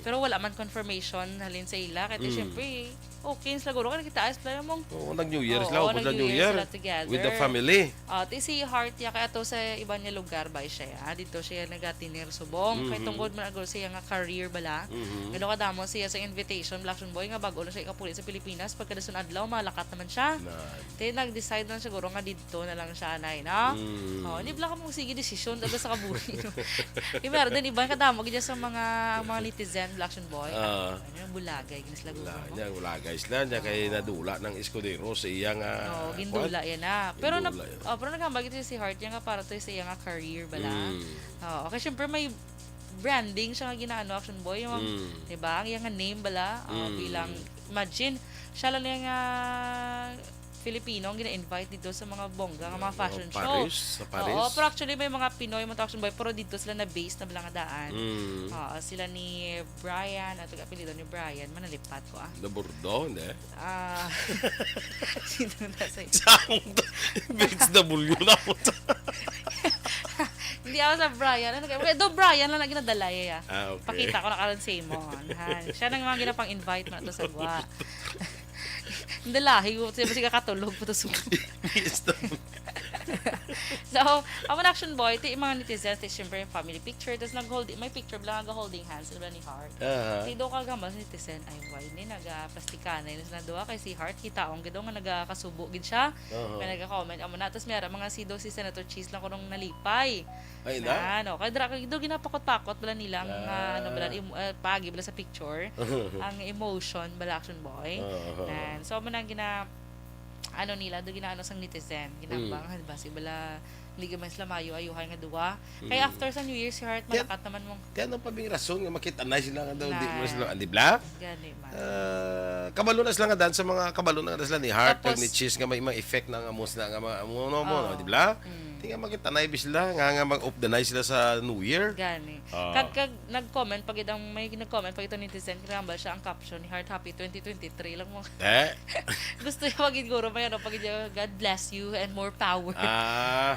Pero wala man confirmation halin sa ila. Kaya syempre, okay, siguro ka nakita ayos pala mong. Oo, nag-New Year sila. Oo, Nag-New Year sila together. with the family. Si Heart, kaya ito sa iba niya lugar ba siya. Dito siya nagatinir subong. Kaya tungkol man agol siya nga career bala. Gano kadamo siya sa invitation, Action Boy, nga bago na siya ikapulit sa Pilipinas. Pagkadasun adlaw, malakat naman siya. Kaya nag-decide na siguro nga dito na lang siya, anay, no? Hindi bala ka mong sige desisyon daga sa kabuhi. Meron din iba kadamo ganyan sa mga netizen, Action Boy. Bulagay, ginisla Bulagay sila niya kay nadula ng Escudero sa iyang gindula yan na. Pero nagkambag ito si Heart yan nga para to sa iyang career bala. Okay, syempre may branding siya nga ginaano, Action Boy, yung diba, ang iyang name bala bilang, imagine siya lang yung Filipino ang gina-invite dito sa mga bongga, mga fashion show. Sa Paris. Oo, pero actually may mga Pinoy mga Action Boy, pero dito sila na base na bilang daan. Sila ni Brian, at apelido ni Brian, manalipat ko Na Bordeaux, hindi? Sino na sa'yo? Saan? BXW na po. Hindi ako sa Brian. Do Brian lang na ginadala ya. Okay. Pakita ko na karon sa imo. Siya nang mga ginapang-invite na to sa gwa. Hindi lahi ko. Kasi kakatulog po to suko. So, ako na Action Boy, ito yung mga netizens, siyempre yung family picture, tapos may picture lang holding hands, sila ni Heart. Tido ka gamas netizen, ay why ni nag-plastika na yun na doon kay si Heart, kita ang gado nga nagkasubo gid siya, may nagka-comment, amo na, tapos meron mga si Senator Cheese lang ko nung nalipay. Ay na? Kaya do ginapakot-pakot bala nila, pagi bala sa picture, ang emotion, bala Action Boy. So, manang nila do ginaano sang netizen ginambang ba si bala hindi man sila mayo-ayuhay nga duwa kaya after sa New Year si Heart malakat naman mong kaya nang pabing rason nga makita na sila nga daw di mo sila andi bla gani man kabalo na sila nga dan sa mga kabalo na sila ni Heart tapos, ni Cheese nga may effect na amos na nga di bla Tingnan makita na sila nga mag-off the night sila sa New Year. Gani. Ah. Kag nag-comment pag itong may nag-comment pag ito netizen kinambal siya ang caption ni Heart Happy 2023 lang mo. Gusto niya magiguro may ano pag God bless you and more power.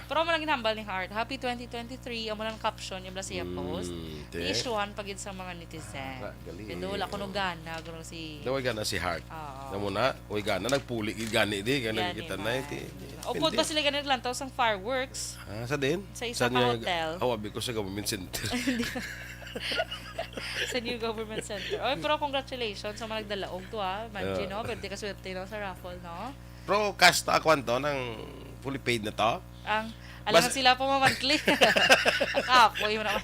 Pero mo lang ginambal ni Heart Happy 2023 amo lang caption yung bless siya post. I-issuehan pag sa mga netizen. Galing. Pero wala ko no gana gano si Daway gana si Heart. Namo na, uy gana nagpuli gani di kana Gani kita man. na iti. Upod ba sila ganito lang sang fireworks Sa din? sa isang hotel. Awabi ko sa government center. Sa New Government Center. Oy, pero congratulations sa mga nagdalaog to Manji, no? Pwede ka swerte no sa raffle, no? Pero cash ta kwanto ng fully paid na to? Alam sila pa monthly. Akapoy mo naman.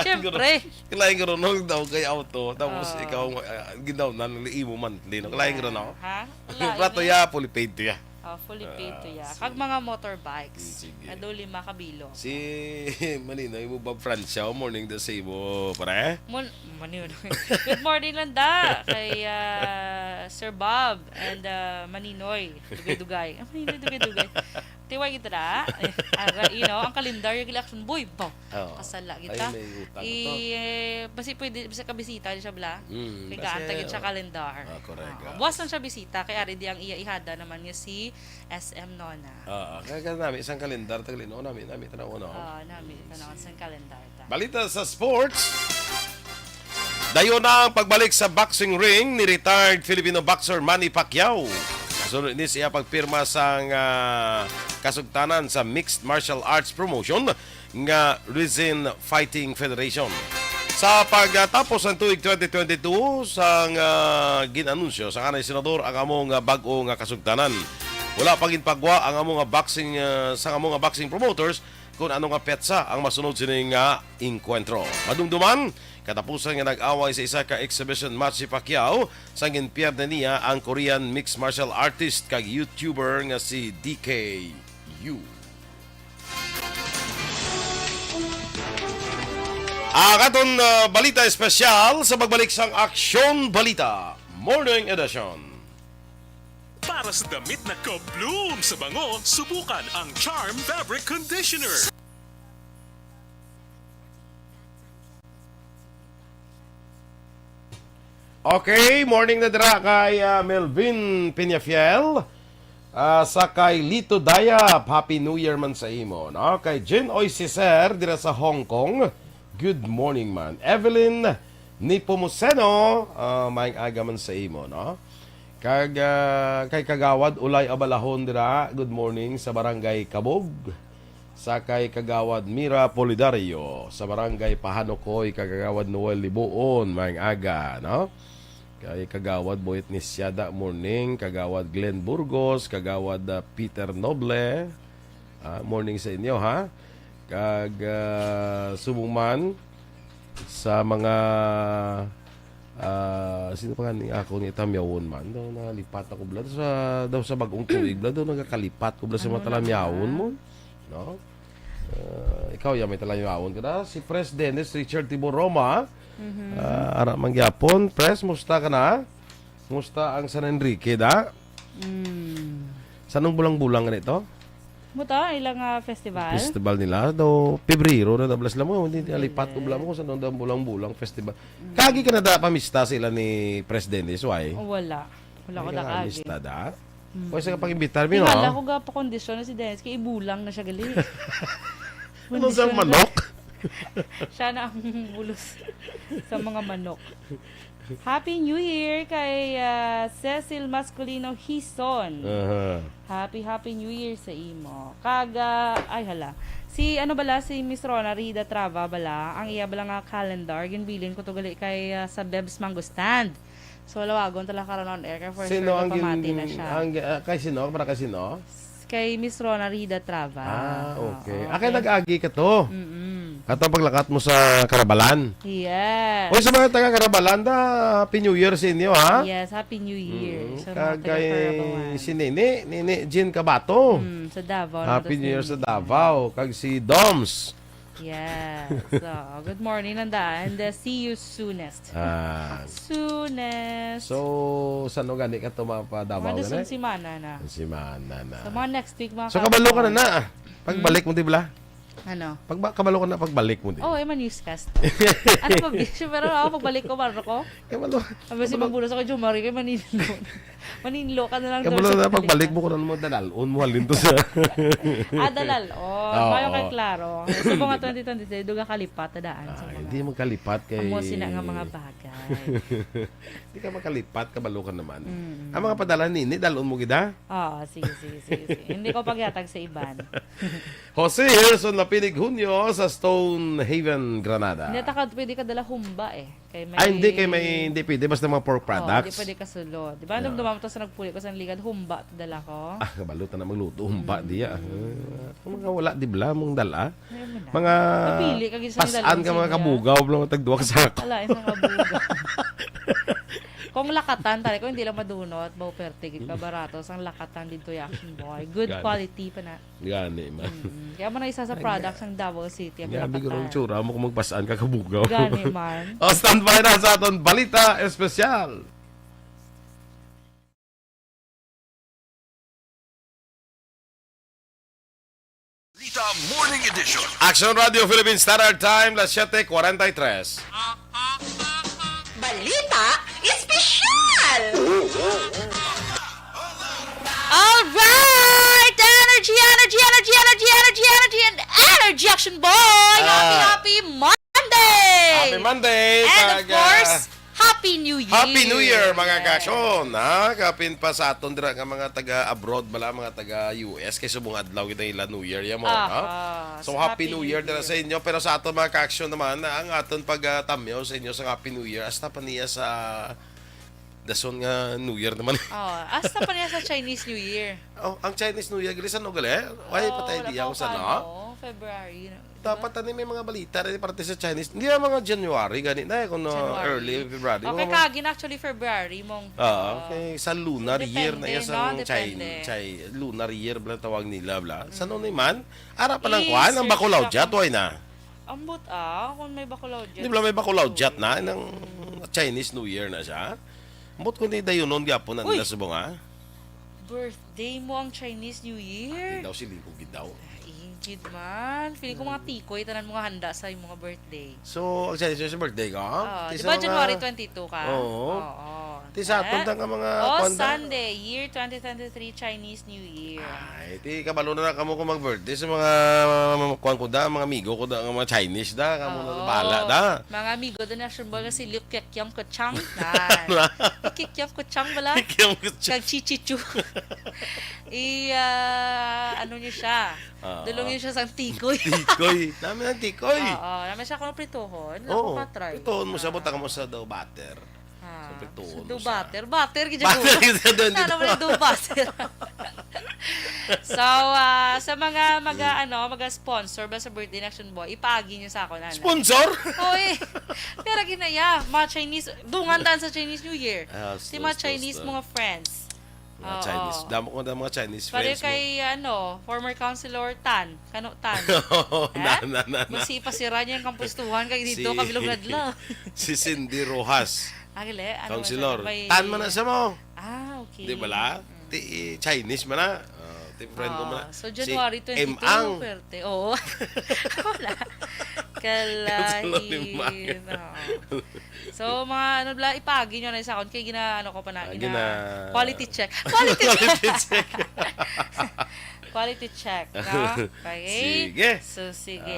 Siyempre. Kalaing ko rin daw kay auto. Tapos ikaw, ginaw na imo monthly. Kalaing ko rin ako. Ha? Plato ya, fully paid to ya. Fully paid to ya. Kag mga motorbikes. Ado 5 kabilo. Si Maninoy mo ba Francia morning da sa imo pare? Good morning lang da kay Sir Bob and Maninoy. Dugay-dugay. Maninoy dugay-dugay. Tiwag kita na. Ang kalendar yung election boy. Kasala kita. Basi pwede bisa ka bisita di siya bla. Kaya kaantagin siya kalendar. Correct. Buwas lang siya bisita kaya ari di ang ihada naman niya si SM Nona. Kaya namin isang kalendar taglino namin tanaw no. Namin tanaw sa kalendar ta. Balita sa sports. Dayon na ang pagbalik sa boxing ring ni retired Filipino boxer Manny Pacquiao. Kasunod ni siya pagpirma sa kasugtanan sa Mixed Martial Arts Promotion nga Rizin Fighting Federation. Sa pagtapos ng tuig 2022 sa ginanunsyo sa kanay senador ang among bag-o nga kasugtanan. Wala pagin pagwa ang among boxing sa among boxing promoters kung ano nga petsa ang masunod sining encuentro. Madumduman katapusan nga nag-away sa isa ka exhibition match si Pacquiao sa ginpiyerda niya ang Korean mixed martial artist kag YouTuber nga si DKU. Katon balita espesyal sa pagbalik sang Aksyon Balita Morning Edition. Para sa damit na ka-bloom sa bango, subukan ang Charm Fabric Conditioner. Okay, morning na dira kay Melvin Peñafiel. Sa kay Lito Dayap, Happy New Year man sa imo. No? Kay Jen Oisiser, dira sa Hong Kong, good morning man. Evelyn Nipomuceno, maing aga man sa imo. No? Kay Kagawad, Ulay Abalahon dira, good morning sa Barangay Kabog. Sa kay Kagawad Mira Polidario, sa Barangay Pahanokoy, Kagawad Noel Libuon, maing aga. No? Kay Kagawad Boyet Nisyada morning, Kagawad Glenn Burgos, Kagawad Peter Noble. Morning sa inyo ha. Kag Subungman sa mga sino pa nga ni ako ni Tamyawon man daw nalipat ako blad sa bagong tuig blad daw nagakalipat ko blad sa mga talamyawon mo. No? Ikaw ya may talamyawon ka na si Pres Dennis Richard Tibor Roma. Ara mangyapon, Pres, musta ka na? Musta ang San Enrique da? Sanong bulang-bulang ganito? Muta, ilang festival? Festival nila. Do, Pebrero na dablas lang mo. Hindi alipat ko bala mo kung saan daw bulang-bulang festival. Kagi ka na da pamista sila ni Pres Dennis, why? Wala. Wala ko da kagi. Pamista da? Pwede sa pag-imbitar mo, no? Wala ko ga pa kondisyon na si Dennis, kaya ibulang na siya gali. Ano sa manok? Siya na ang bulos sa mga manok. Happy New Year kay Cecil Masculino Hison. Happy New Year sa imo. Ay hala. Si Miss Rona Rida Trava bala, ang iya bala nga calendar, ginbilin ko to gali kay sa Bebs Mango Stand. So lawagon tala karon on air kay for sino sure ang pamati na siya. Kay sino? Para kay sino? Kay Miss Rona Rida Trava. Okay. Kaya nag-agi ka to. Kato paglakat mo sa Karabalan. Yes. O sa mga taga Karabalan, Happy New Year sa inyo, ha? Yes, Happy New Year. Sa mga Kagay taga-Karabawan. si Nini Jean Cabato. Sa Davao. Happy New Year sa Davao. Kag si Doms. Yes. So, good morning, Nanda. And see you soonest. Soonest. So, saan o gani ka ito mapadabaw? Mga si Mana na. Si Mana na. So, mga next week, mga So, kabalo ka na na. Pagbalik mo, di ba? Ano? Kabalo ko na pagbalik mo, di. Oh, man newscast. Ano pa, bisyo? Pero ako, pagbalik ko, maro ko. Kabalo. Sabi si Mabulo sa kay Jumari, kay Manilo. Manilo ka na lang. Kabalo na pagbalik mo ko na mo dalalon mo halin to sa. Dalal. Mayo kay klaro. Sa mga 2023, duga kalipat tadaan sa mga. Hindi magkalipat kay. Amo sina nga mga bagay. Hindi ka makalipat, kabalo ka naman. Ang mga padala nini, dalon mo gida? Sige. Hindi ko pagyatag sa iban. Jose Harrison Lapinig Junio sa Stonehaven, Granada. Hindi pwede ka dala humba eh. Kay may, Hindi pwede. Basta mga pork products. Hindi pwede ka sulod. Di ba? Nung dumamto sa nagpuli ko sa ligad, humba dala ko. Kabalo na magluto. Humba diya. Mga wala, di bla, mong dala. Ayun mo na. Mga Napili ka gisang pasan ka mga kabugaw, mga tagduwa ka sa ako. Ala, isang kabuga. Kung lakatan, tali ko hindi lang madunot, bao pertigit ka barato, ang lakatan dito yung Action Boy. Good Gani. quality pa na. Gani, man. Kaya mo na isa sa products ng Davao City. Ang Gabi ko lakatan. ng tsura mo kung magpasaan ka kabugaw. Gani man. Standby na sa aton Balita Espesyal. Balita Morning Edition. Action Radio Philippines Standard Time, las 7:43. Balita Espesyal! Alright! Energy Action Boy! Happy Monday! Happy Monday! And of course, Happy New Year! Happy New Year mga kaksyon! Kapin pa sa aton dira nga mga taga-abroad bala, mga taga-US kay subong adlaw kita ila New Year ya mo. So Happy New Year dira sa inyo, pero sa aton mga kaksyon naman ang aton pagtamyaw sa inyo sa Happy New Year hasta pa niya sa dason nga New Year naman. Hasta pa niya sa Chinese New Year. Ang Chinese New Year gali sa no gali? Why patay diya ko sa no? February. Dapat ani may mga balita rin parte sa Chinese. Hindi na mga January gani na kung early February. Okay, kagin actually February mong. Okay, sa lunar year na Depende, isang no? Depende. lunar year bla tawag nila bla. Sa no man, ara pa lang kuan ang bakulaw jet way na. Ambot kung may bakulaw jet. Di ba may bakulaw jet na ng Chinese New Year na siya? Ambot kundi dayonon gyapon na nila subong Birthday mo ang Chinese New Year? Daw si Lingkog daw. Ingid man. Feeling ko mga tikoy, tanan mga handa sa iyong mga birthday. So, ang Chinese New Year birthday ka? Di ba January 22 ka? Oo. Ti sa aton ka mga Sunday, year 2023 Chinese New Year. Ay, ti kabalo na kamo ko mag-birthday sa mga kuan ko da, mga amigo ko da, mga Chinese da, kamo na bala da. Mga amigo doon na symbol kasi Liu Kekyam Kochang. Kekyam Kochang bala? Kag Chichichu. Ano niyo siya? Dulong niyo siya sa tikoy. Tikoy. Namin ang tikoy. Namin siya kung prituhon. Oo. Patry. Prituhon mo siya, buta ka mo sa dough butter. Do butter. Butter, ano mo do butter. So, sa mga sponsor ba sa Birthday in Action Boy, ipaagi niyo sa ako na. Sponsor? Oy. Pero ginaya, mga Chinese, dungandan sa Chinese New Year. Si mga Chinese mga friends. Mga Chinese. Damo ko na mga Chinese Pare friends mo. kay, former councilor Tan. Kano Tan? na. Magsipasira niya yung kampustuhan kay dito, kabilog ladla. Si Cindy Rojas. Agile, Councilor. Tan man na siya mo. Okay. Di ba la? Ti Chinese man na. Ti friend ko man na. So, January 22, pwerte. Oo. Wala. Kalahin. So, mga ipagi nyo na sa akon. Kaya gina, ko pa na. Quality check. Quality check. No? Okay? Sige. So, sige.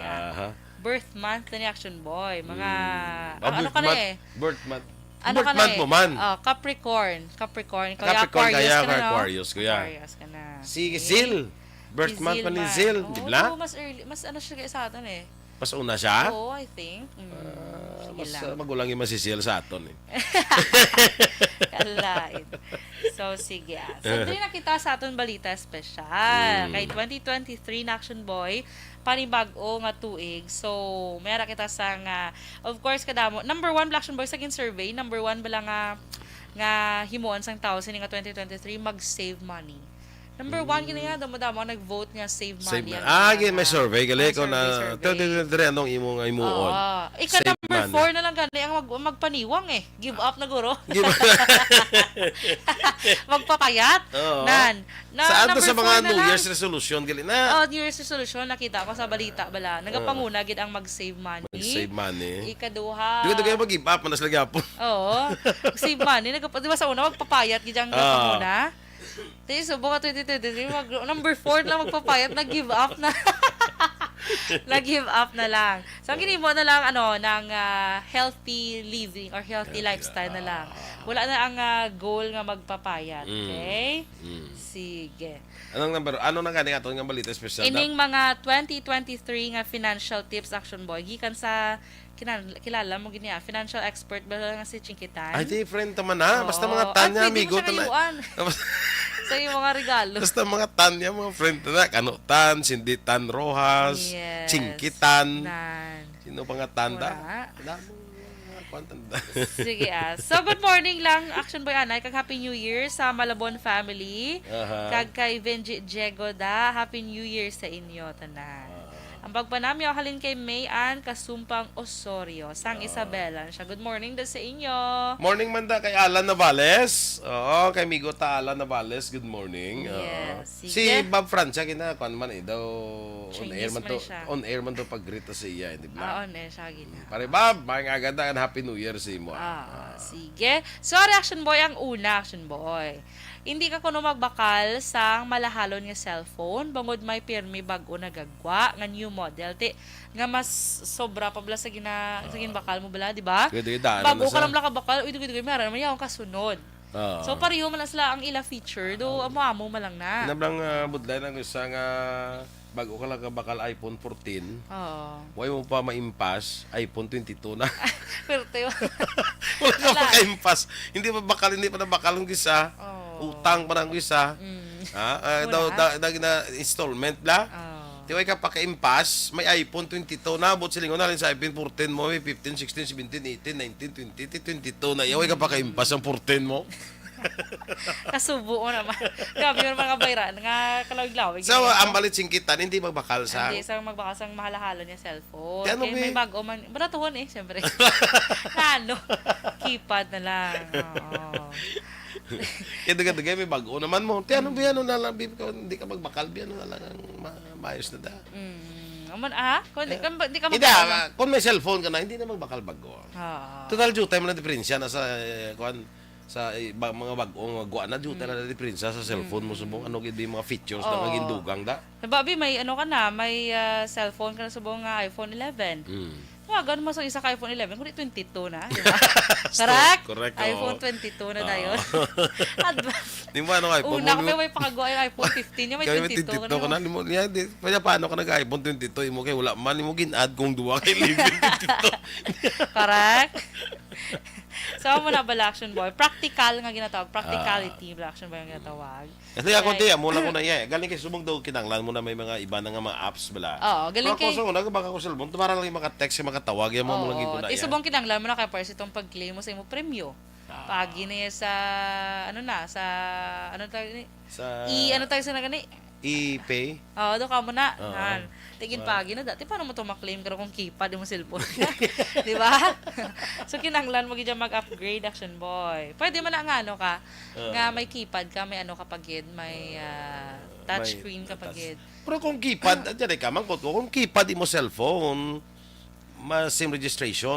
Birth month na ni Action Boy. Mga, birth ka na month. Birth month. Ano birth ka month mo man. Capricorn. Capricorn Aquarius kaya ka na, no? Aquarius kuya. Aquarius ka na. Si Zil. Birth month pa ni Zil, di ba? Mas early. Mas ano siya sa atin eh. Mas una siya? Oo, I think. Mas magulang yung masisil sa aton eh. Kalain. So, sige. So, doon na kita sa aton balita special. Kay 2023 na Action Boy, panibago nga tuig. So, mayara kita sa nga, of course, kadamo. Number 1 Black Action Boy sa survey. Number 1 bala nga himuon sang tao sa nga 2023, mag-save money. Number 1 kinaya, damo-damo nag-vote nga save money. May survey gali ko na 2023 anong imo nga imuon. Ika number number man. 4 na lang gani ang magpaniwang eh. Give up na guro. Magpapayat. Oo. Number Saan to sa 4 mga na New lang. Year's resolution gali na? Oh, New Year's resolution nakita ko sa balita bala. Nagapanguna gid ang mag-save money. Save money. Ikaduha. Di ko kayo mag-give up, manas lagi po. Oo. Save money. Di ba sa una magpapayat gid ang nagapanguna? Di subukan 2023 number 4 na magpapayat, nag-give up na. Nag-give up na lang. So, ang ginimo na lang, ng healthy living or healthy lifestyle na lang. Wala na ang goal nga magpapayat. Okay? Sige. Ano na gani ato nga balita special? Ining mga 2023 nga financial tips, Action Boy, gikan sa kilala mo gini financial expert ba nga si Chinkitan? Ay, different naman ha. Basta mga tanya, amigo. Sa iyong mga regalo. Basta mga tanya, mga friend na. Kanutan, Sinditan Rojas, Yes. Chingkitan. Nan. Sino pa nga tanda? Wala. Tanda. Sige So, good morning lang, Action Boy Anay. Kag Happy New Year sa Malabon family. Kag kay Benji Jegoda, Happy New Year sa inyo, tanan. Ang pagpanami halin kay Mayan Kasumpang Osorio, Sang Isabela. Siya, good morning daw sa inyo. Morning manda kay Alan Navales. Oo, kay Migota Alan Navales. Good morning. Yes, Si sige. Bob Francia kina kuan man daw on Chinese air man man to. siya. On air man to pag-greet sa iya, di ba? Siya gina. Pare Bob, mga agad and Happy New Year sa imo. Sige. So, Action Boy, ang una, Action Boy. Hindi ka kuno magbakal sang malahalon nga cellphone bangod may pirmi bag-o na gagwa nga new model ti nga mas sobra pa bala sa ginbakal mo bala, di ba? Bago ka lang ka bakal, uy dugi meron man yaw kasunod. So pareho man na sila ang ila feature do amo malang na. Nablang budlay ng isa nga bago ka lang kabakal iPhone 14. Way mo pa maimpas iPhone 22 na. Pero tayo. Wala ka pa ka-impas. Hindi pa nabakal ng isa. Utang pa ng isa. Na installment la. Tiway ka pa ka-impas, may iPhone 22 na, bot silingon na rin sa iPhone 14 mo, may 15, 16, 17, 18, 19, 20, 22 na. Iway ka pa ka-impas ang 14 mo. Kasubo naman. Grabe yung mga bayran nga kalawig-lawig. So, ang balit singkitan, hindi magbakal sa... Hindi, isang magbakas ang mahalahalan niya cellphone. Ano May bago man. Baratuhon siyempre. Keypad na lang. Kaya dagay may bago naman mo. Ano na lang, hindi ka magbakal, ano na lang ang maayos na da. Kung hindi ka Hindi, magbakal. kung may cellphone ka na, hindi na magbakal bago. Total due time na diferensya na sa mga bagong guwa na due time na diferensya sa cellphone mo subong ano gid mga features na maging dugang da. Babi may may cellphone ka na subong nga iPhone 11. Wagan mo sa isa ka iPhone 11 kundi 22 na, di ba? Correct. iPhone 22 na dayon. Di mo ano iPhone? Una kami may pakagawa yung iPhone 15 niya may 22 ka na. Limo niya di paano ka nag-iPhone 22 imo kay wala man imo gin-add kung duwa kay 22. Correct. So, mo na bala, Action Boy. Practical nga ginatawag. Practicality, bala, Action Boy ang ginatawag. Kasi ako tiya, muna ko na iya. Galing kay subong daw kinanglan mo na may mga iba na nga mga apps bala. Oo, galing kay... Kung sa baka ko cellphone, tumara lang yung maka-text, yung makatawag, yung mga mulagi ko na iya. Subong kinanglan mo na kay Pers itong pag-claim mo sa imo premyo. Pagi na sa, ano tayo sa nagani? E-pay? Oo, doon ka mo na. Tigin pagi na dati. Paano mo ito maklaim ka kung keypad yung cellphone? Di ba? So, kinanglan mo gidya mag-upgrade, Action Boy. Pwede man na nga ka, nga may keypad ka, may kapagid, may touchscreen kapagid. Pero kung keypad, dyan ka, mangkot ko, kung keypad mo cellphone, SIM registration,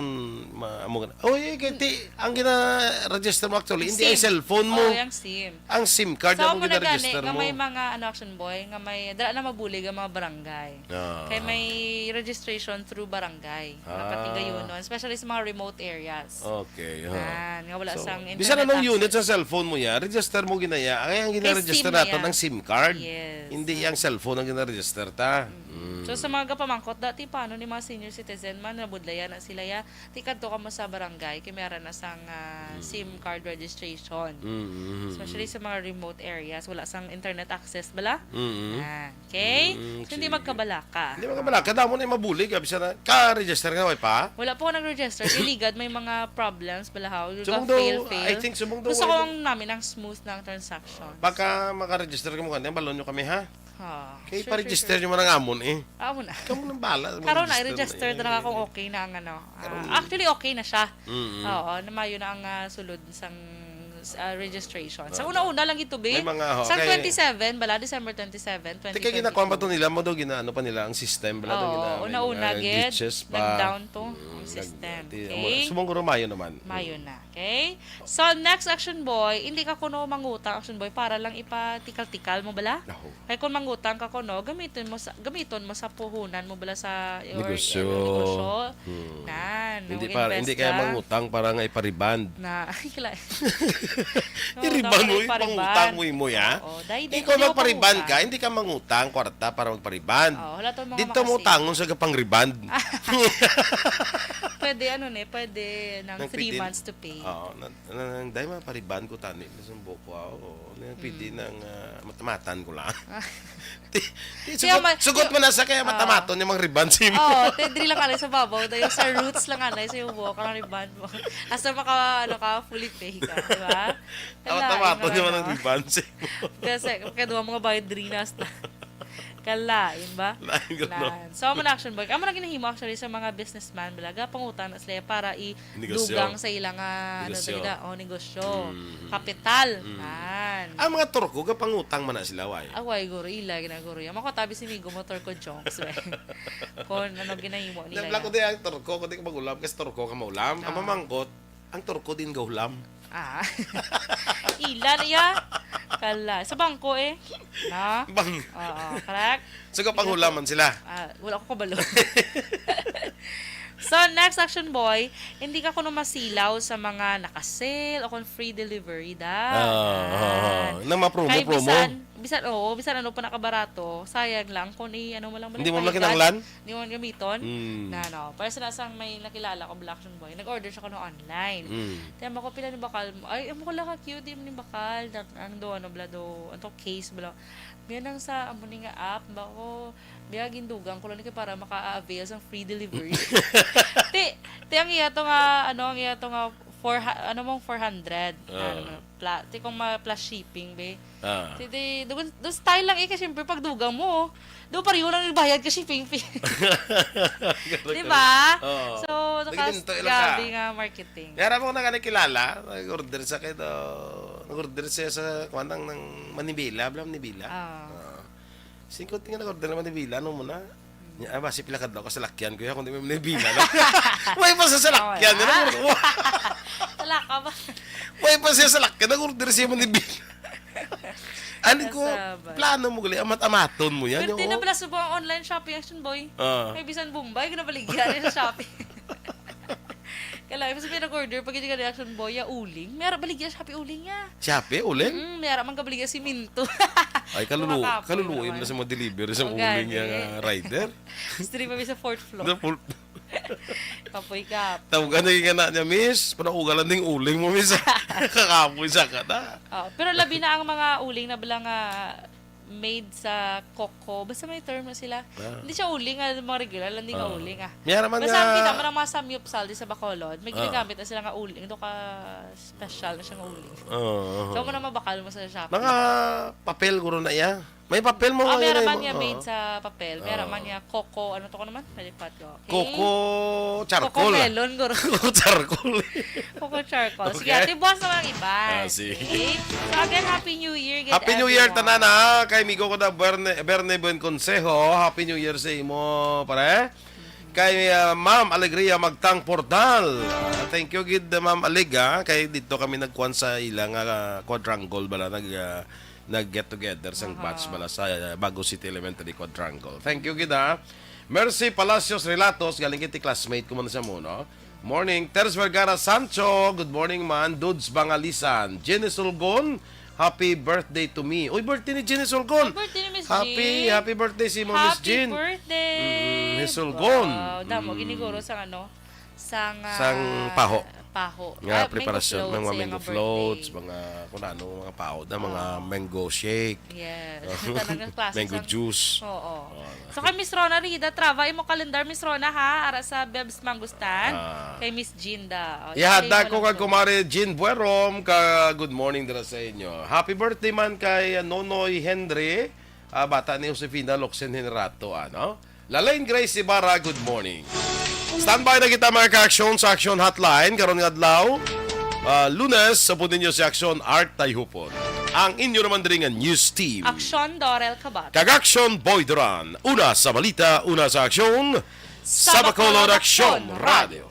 ang gina-register mo actually, hindi ang cellphone mo. Yung SIM. Ang SIM card so, mo gina-register mo. Nga may mga, Action Boy, nga may, dala na mabulig ang mga barangay. Kaya may registration through barangay. Napatiga yun nun. Especially sa mga remote areas. Okay. Nga wala sang internet bisa na nung access. unit sa cellphone mo ya, register mo ginaya. Kaya ang gina-register SIM na natin yan. ang SIM card. Yes. Hindi ang cellphone ang gina-register ta. So sa mga kapamangkot, dati paano ni mga senior citizen man, nabudlayan na sila ya, tikadto ka mo sa barangay, kaya meron na sang SIM card registration. Especially sa mga remote areas, wala sang internet access bala. Okay? So hindi magkabala ka. Hindi magkabala. Kada mo na yung mabulig. Bisa na, ka-register ka na pa? Wala po ako nag-register. Iligad, may mga problems bala how. Fail. I think subong daw. Gusto ko namin ang smooth ng transaction. Baka maka-register ka mo kanina, balon nyo kami ha? Kaya pa-register nyo man ang amon eh. Amo na. Kamu nang bala. Karon na i-register na akong okay na ang ano. Actually okay na siya. Oo, namayo na ang sulod sang registration. Sa una-una lang ito, May mga, Sa kaya- 27, bala December 27, 2022. Teka, ginakuha ba ito nila? Mo daw ginaano pa nila ang system. Bala daw Oo, una-una, gid. glitches pa. Nag-down to ang system. Okay? Sumunguro Mayo naman. Mayo na. Okay? So, next Action Boy, hindi ka kuno mangutang, Action Boy, para lang ipatikal-tikal mo bala? Ako. Kaya kung mangutang ka kuno, gamiton mo sa puhunan mo bala sa Negosyo. negosyo. Nan, Hindi mag-invest hindi kaya ka. mangutang para nga ipariband. Na, ay, kila. Iriban mo, pangutang mo ya. Oo, dahil Ikaw magpariband ka, hindi ka mangutang kwarta para magpariband. Oo, wala to mga Dito mo makasave. tangon sa kapang riband. Pwede, pwede ng Nang 3 pwede- months to pay. Oo, nang dahil mapariban ko tani, nasumbo ko ako. Nang pwede nang matamatan ko lang. Sugot mo na sa kaya matamaton yung mga riban si mo. Oo, tedri lang alay sa babaw. Dahil sa roots lang alay sa yung buhok ng ribbon mo. Hasta fully pay ka, di ba? Matamaton yung mga riban si mo. Kasi, kaya duwa mga bayad drinas na. Kalain ba? Lain gano'n. So, amo na Action Boy. Amo na ginahimo actually sa mga businessman balaga pangutang na sila para i-dugang sa ilang Negosyo. negosyo. Kapital. Man. Ang mga turko, kapangutang man na sila, way. Away guro ila ginaguro. Yung mga tabi si Migo motor ko jonks. Kung ano ginahimo nila. Nabla ko din ang turko, kundi ka mag-ulam, kasi turko ka maulam. Ang mamangkot, ang turko din gaulam. Ilan iya? Kala. Sa bangko eh. Na? Bang. Oo, correct? So, kapangulaman sila. Wala ko kabalo. So, next Action Boy, hindi ka kuno masilaw sa mga nakasale o kung free delivery Nang ma-promo. Kay bisan ano pa nakabarato, sayang lang kung ano mo lang Hindi mo kinanglan? Hindi mo gamiton. Para sa nasang may nakilala ko Black Action Boy, nag-order siya kuno online. Tiyan mo ko pila ni bakal, ay amo ko lang ka cute ni bakal, ang do ano bla do, anto case bla. Biya nang sa amo ni nga app ba ko biya gindugang ko lang ni para maka-avail sa free delivery. Ti ang iya to nga ano ang iya to nga 400 ti kung plus shipping be do style lang kasi syempre pag dugang mo do pareho lang ibayad ka shipping fee. Di ba? So grabe nga marketing. Yara mo na nga nakilala, nag-order sa kayo, nag-order siya sa kwanang ng Manibela, blam Manibela. Singkot nga nag-order ng Manibela, ano mo na? Basi pilakad daw ka sa lakyan ko, kundi may Manibela na. May pa sa lakyan, Wala ka ba? may pa siya sa lakyan, nag-order siya Manibela. Ano ko, plano mo gali, amat-amaton mo yan. Pero na pala sa buong online shopping Action Boy. May bisan Bombay, ginabaligyan rin sa Shopee. Kala, kasi may nag-order, pag hindi ka Action Boy, uling. Mayroon baligyan Shopee uling niya. Shopee, uling? Mayroon man kabaligyan si Minto. Ay, kaluluoy mo na sa mga delivery sa uling yung rider. Stream kami sa 4th floor. Kapoy ka. Tawag ka na niya, miss. Panaugalan ding uling mo, miss. Kakapoy sa ka na. Pero labi na ang mga uling na bilang made sa coco. Basta may term na sila. Hindi siya uling, mga regular, hindi nga uling. Basta kita mo ng mga samyupsal di sa Bacolod, may ginagamit na sila nga uling. Ito ka special na siya nga uling. So mo na mabakal mo sa Shopee. Mga papel guro na iya. May papel mo. Meron man niya made sa papel. Meron man niya coco. Ano to ko naman? Malipat ko. Okay. Coco charcoal. Coco melon, guro. Coco charcoal. Coco charcoal. Sige, ate, buwas naman ang iba. Sige. Okay? So again, Happy New Year. Happy New Year, tanan ha. Kay migo ko na Berne Buen Consejo. Happy New Year sa imo, pare. Kay Ma'am Alegria Magtang Portal. Thank you, gid Ma'am Alega. Kay dito kami nagkuhan sa ilang quadrangle bala nag-get together sang batch bala sa Bago City Elementary Quadrangle. Thank you, gida. Mercy Palacios Relatos, galing kiti classmate ko muna siya muna. Morning, Teres Vergara Sancho. Good morning, man. Dudes Bangalisan. Jenny Sulgon, happy birthday to me. Uy, birthday ni Jenny Sulgon. Birthday ni Miss Jean. Happy birthday si Miss Jean. Happy birthday. Miss Sulgon. Wow, damo giniguro sang sang paho. Nga preparasyon ng mga mango floats, mga kung ano, mga pao na mga mango shake. Yes. Tanang klase mango juice. Oo. So kay Miss Rona Rida, trava imo kalendar Miss Rona ha, ara sa Bebs Mangustan. Kay Miss Jean da. Ihada ko kag kumare Jean Buerom ka good morning dira sa inyo. Happy birthday man kay Nonoy Henry. bata ni Josefina Locsen Henrato, ano? Lalain Grace Ibarra, good morning. Standby na kita mga ka-aksyon sa Action Hotline karon nga adlaw. Lunes, sapunin niyo si Action Art Tayhupon. Ang inyo naman din nga news team. Aksyon Dorel Kabat. Kag-Action Boy Duran. Una sa balita, una sa aksyon. Sa Bacolod Action Radio.